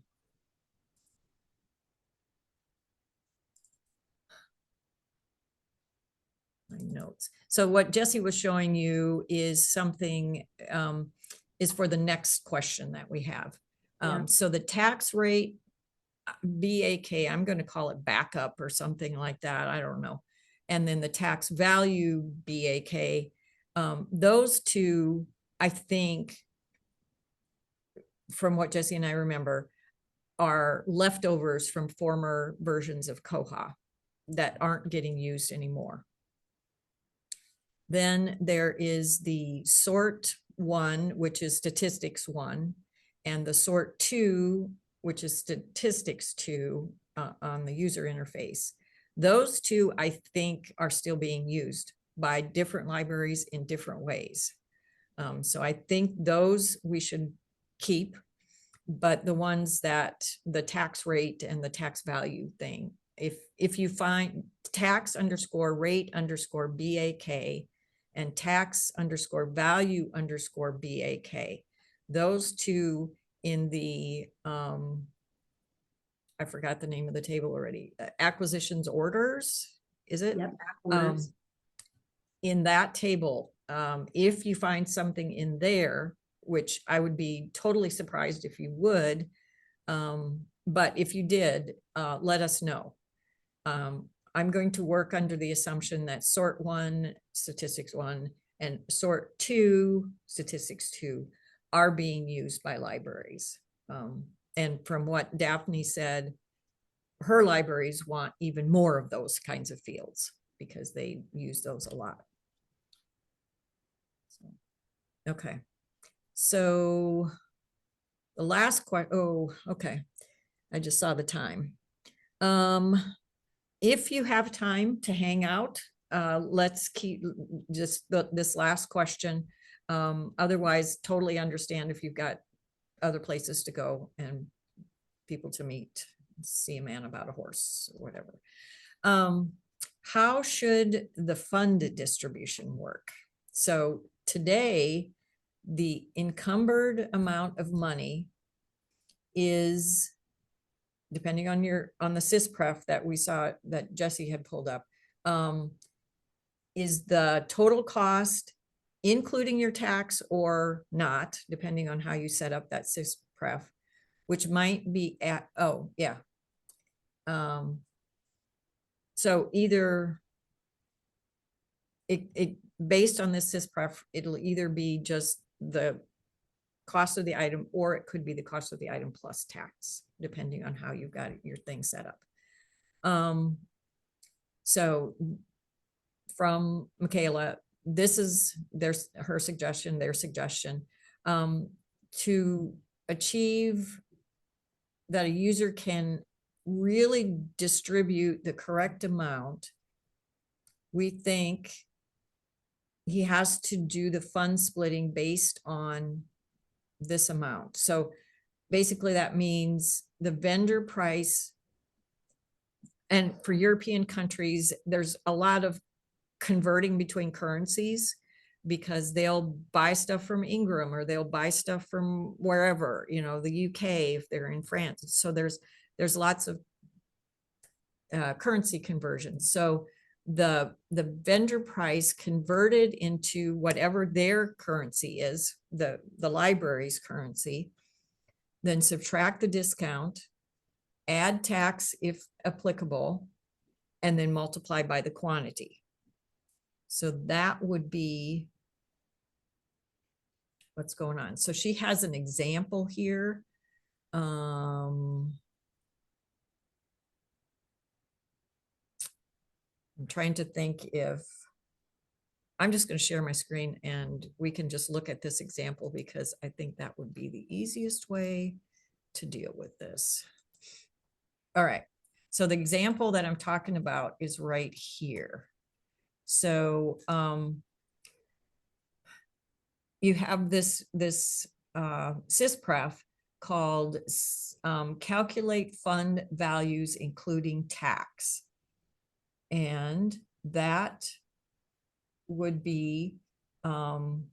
My notes. So what Jessie was showing you is something, is for the next question that we have. Yeah. So the tax rate, BAK, I'm going to call it backup or something like that. I don't know. And then the tax value BAK, those 2, I think, from what Jessie and I remember, are leftovers from former versions of koha that aren't getting used anymore. Then there is the sort 1, which is statistics 1, and the sort 2, which is statistics 2 on the user interface. Those 2, I think, are still being used by different libraries in different ways. So I think those we should keep, but the ones that the tax rate and the tax value thing, if you find tax _rate _ BAK and tax _value _ BAK, those two in the, I forgot the name of the table already, acquisitions orders, is it? Yep. Um, in that table, if you find something in there, which I would be totally surprised if you would, but if you did, let us know. I'm going to work under the assumption that sort 1, statistics 1, and sort 2, statistics 2 are being used by libraries. And from what Daphne said, her libraries want even more of those kinds of fields because they use those a lot. Okay, so the last question, oh, okay. I just saw the time. If you have time to hang out, let's keep just this last question. Otherwise, totally understand if you've got other places to go and people to meet, see a man about a horse or whatever. How should the fund distribution work? So today, the encumbered amount of money is, depending on the SysPref that we saw that Jessie had pulled up, is the total cost, including your tax or not, depending on how you set up that SysPref, which might be at, oh, yeah. So either it based on this SysPref, it'll either be just the cost of the item, or it could be the cost of the item plus tax, depending on how you've got your thing set up. So from Michaela, this is her suggestion, their suggestion, to achieve that a user can really distribute the correct amount. We think he has to do the fund splitting based on this amount. So basically that means the vendor price, and for European countries, there's a lot of converting between currencies because they'll buy stuff from Ingram or they'll buy stuff from wherever, you know, the UK if they're in France. So there's lots of currency conversions. So the vendor price converted into whatever their currency is, the library's currency, then subtract the discount, add tax if applicable, and then multiply by the quantity. So that would be what's going on. So she has an example here. I'm trying to think if I'm just going to share my screen and we can just look at this example because I think that would be the easiest way to deal with this. All right. So the example that I'm talking about is right here. So you have this SysPref called calculate fund values including tax. And that would be, we'll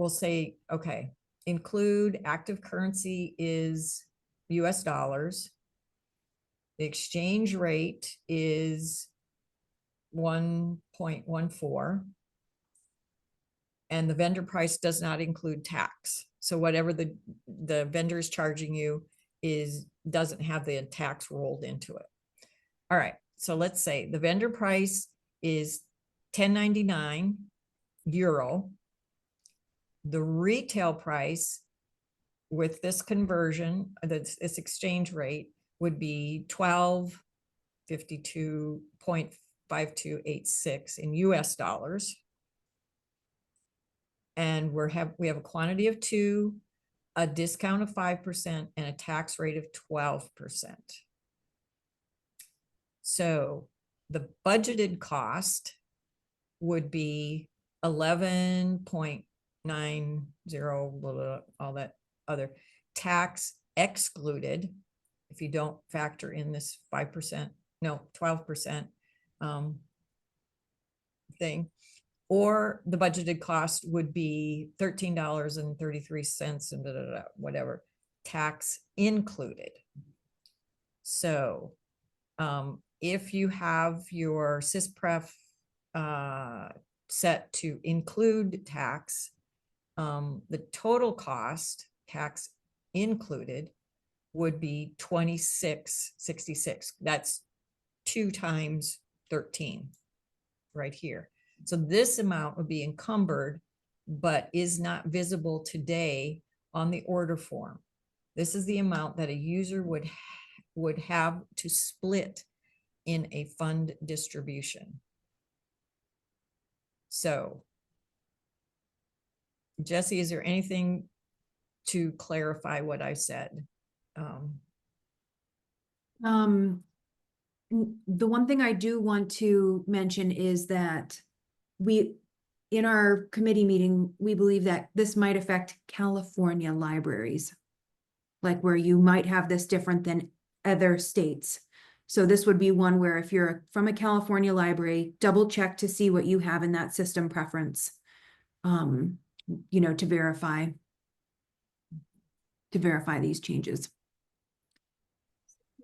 say, okay, include active currency is US dollars. The exchange rate is 1.14. And the vendor price does not include tax. So whatever the vendor is charging you doesn't have the tax rolled into it. All right, so let's say the vendor price is €10.99. The retail price with this conversion, this exchange rate, would be $12.52.5286 in US dollars. And we have a quantity of 2, a discount of 5%, and a tax rate of 12%. So the budgeted cost would be 11.90, all that other, tax excluded, if you don't factor in this 5%, no, 12% thing. or the budgeted cost would be $13.33 and whatever, tax included. So if you have your SysPref set to include tax, the total cost, tax included, would be $26.66. That's 2 times 13 right here. So this amount would be encumbered, but is not visible today on the order form. This is the amount that a user would have to split in a fund distribution. So, Jessie, is there anything to clarify what I said? The one thing I do want to mention is that in our committee meeting, we believe that this might affect California libraries, like where you might have this different than other states. So this would be one where if you're from a California library, double check to see what you have in that system preference, you know, to verify these changes.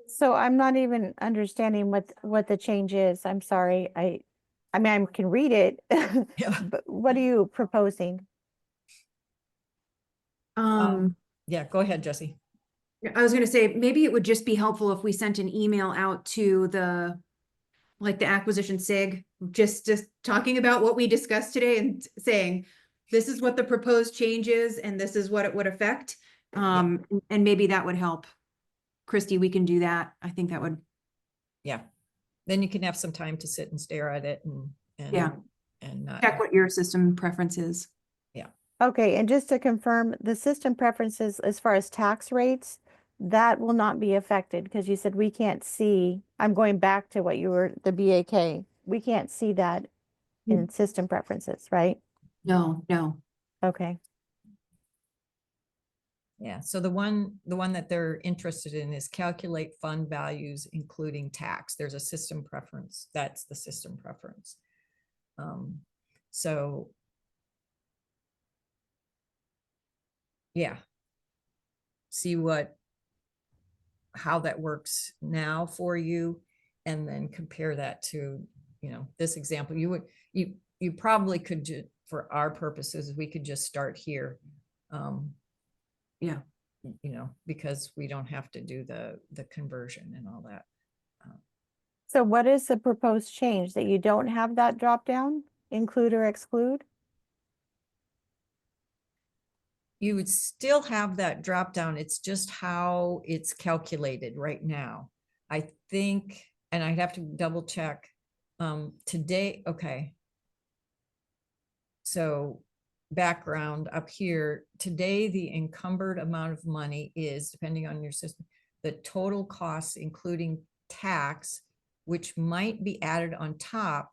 So I'm not even understanding what the change is. I'm sorry. I mean, I can read it, but what are you proposing? Yeah, go ahead, Jessie. I was going to say, maybe it would just be helpful if we sent an email out to the acquisition SIG, just talking about what we discussed today and saying, this is what the proposed change is, and this is what it would affect. And maybe that would help. Christie, we can do that. I think that would. Yeah. Then you can have some time to sit and stare at it and not Check what your system preference is. Yeah. Okay, and just to confirm, the system preferences as far as tax rates, that will not be affected because you said we can't see. I'm going back to what you were, the BAK. We can't see that in system preferences, right? No. Okay. Yeah, so the one that they're interested in is calculate fund values, including tax. There's a system preference. That's the system preference. So yeah, see how that works now for you, and then compare that to, you know, this example. You probably could, for our purposes, we could just start here. Yeah. You know, because we don't have to do the conversion and all that. So what is the proposed change, that you don't have that drop down, include or exclude? You would still have that drop down. It's just how it's calculated right now. I think, and I'd have to double check today. Okay. So background up here, today, the encumbered amount of money is, depending on your system, the total costs, including tax, which might be added on top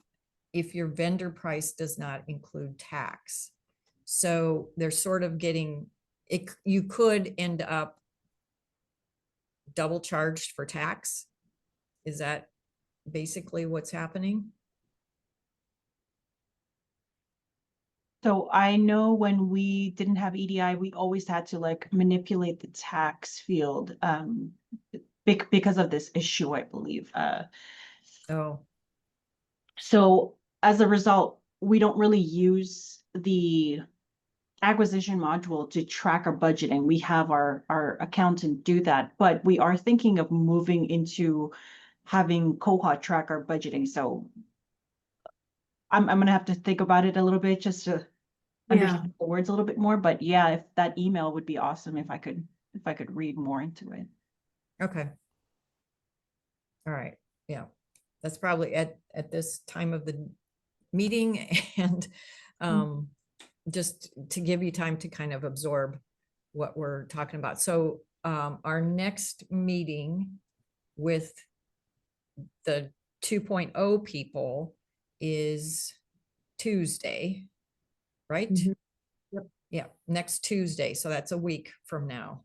if your vendor price does not include tax. So they're sort of getting it. You could end up double charged for tax. Is that basically what's happening? So I know when we didn't have EDI, we always had to like manipulate the tax field because of this issue, I believe. So as a result, we don't really use the acquisition module to track our budgeting. We have our accountant do that, but we are thinking of moving into having Koha track our budgeting. So I'm gonna have to think about it a little bit just to understand the words a little bit more. But yeah, if that email would be awesome if I could read more into it. Okay. All right. Yeah. That's probably at this time of the meeting, and just to give you time to kind of absorb what we're talking about. So our next meeting with the 2.0 people is Tuesday, right? Yep. Yeah, next Tuesday. So that's a week from now.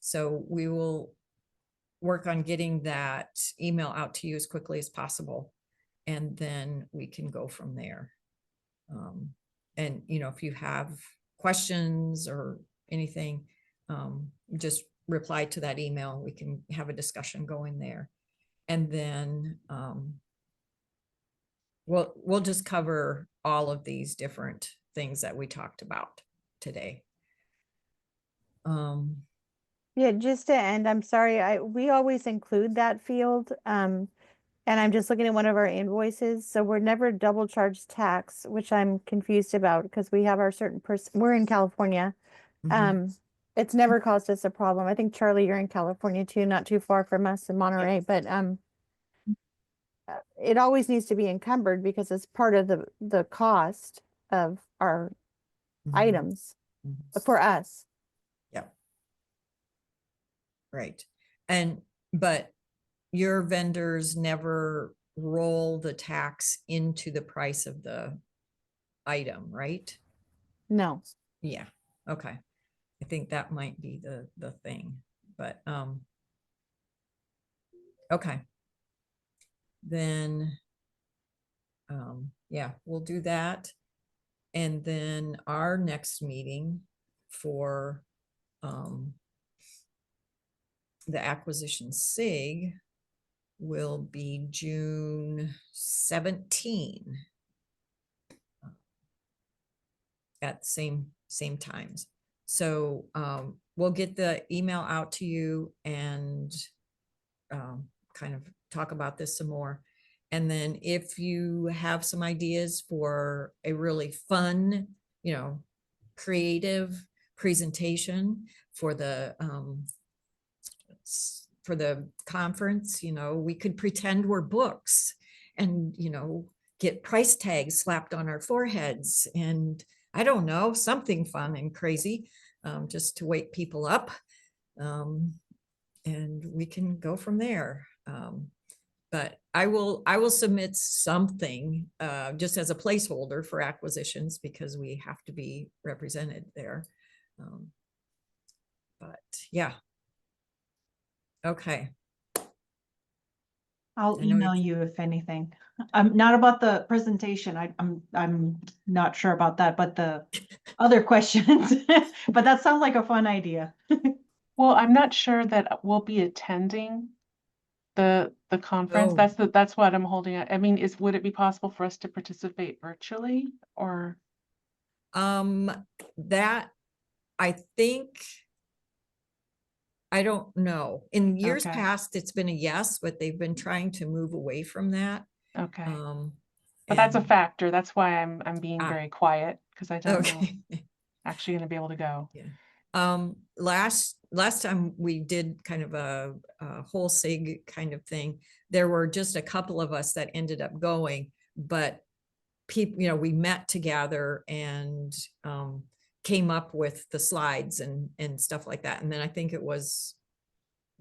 So we will work on getting that email out to you as quickly as possible. and then we can go from there. And, you know, if you have questions or anything, just reply to that email. We can have a discussion going there. And then we'll just cover all of these different things that we talked about today. Yeah, just to end, I'm sorry, we always include that field. And I'm just looking at one of our invoices, so we're never double charged tax, which I'm confused about because we have our certain we're in California. Mhm. It's never caused us a problem. I think Charlie, you're in California too, not too far from us in Monterey, but it always needs to be encumbered because it's part of the cost of our Mhm. items Mhm. for us. Yep. Right. But your vendors never roll the tax into the price of the item, right? No. Yeah. Okay. I think that might be the thing, but okay. Then yeah, we'll do that. And then our next meeting for the acquisition SIG will be June 17 at same times. So we'll get the email out to you and kind of talk about this some more. And then if you have some ideas for a really fun, you know, creative presentation for the conference, you know, we could pretend we're books and, you know, get price tags slapped on our foreheads and I don't know, something fun and crazy, just to wake people up. And we can go from there. But I will submit something just as a placeholder for acquisitions because we have to be represented there. But yeah. Okay. I'll I know email you if anything. Not about the presentation. I'm not sure about that, but the other questions. But that sounds like a fun idea. Well, I'm not sure that we'll be attending the conference. Oh. That's what I'm holding. I mean, would it be possible for us to participate virtually or? That I think, I don't know. In years Okay. past, it's been a yes, but they've been trying to move away from that. Okay. But But that's a factor. That's why I'm being Ah. very quiet because I don't know Okay. actually going to be able to go. Yeah. Last time we did kind of a whole SIG kind of thing, there were just a couple of us that ended up going, but people, you know, we met together and came up with the slides and stuff like that. And then I think it was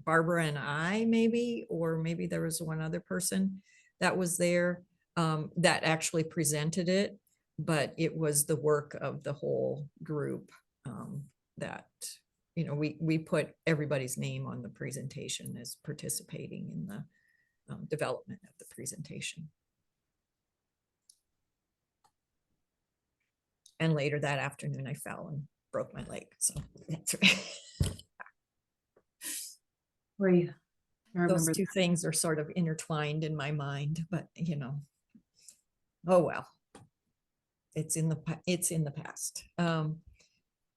Barbara and I maybe, or maybe there was one other person that was there that actually presented it, but it was the work of the whole group that, you know, we put everybody's name on the presentation as participating in the development of the presentation. And later that afternoon, I fell and broke my leg. So that's right. Right. I Those remember two things are sort of intertwined in my mind, but you know, oh well, it's in the past.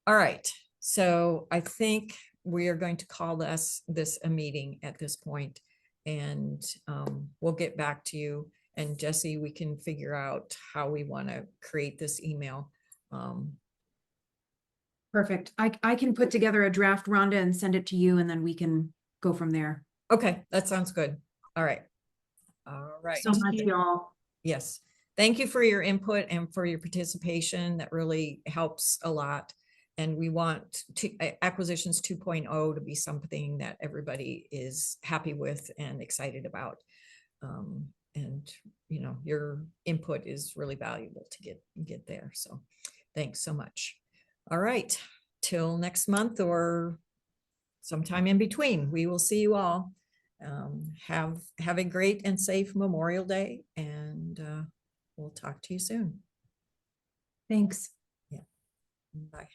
All right, so I think we are going to call this a meeting at this point, and we'll get back to you. And Jessie, we can figure out how we want to create this email. Perfect. I can put together a draft, Rhonda, and send it to you, and then we can go from there. Okay, that sounds good. All right. All right. So much, y'all. Yes. Thank you for your input and for your participation. That really helps a lot. And we want acquisitions 2.0 to be something that everybody is happy with and excited about. And you know, your input is really valuable to get there. So thanks so much. All right. Till next month or sometime in between, we will see you all. Have a great and safe Memorial Day, and we'll talk to you soon. Thanks. Bye.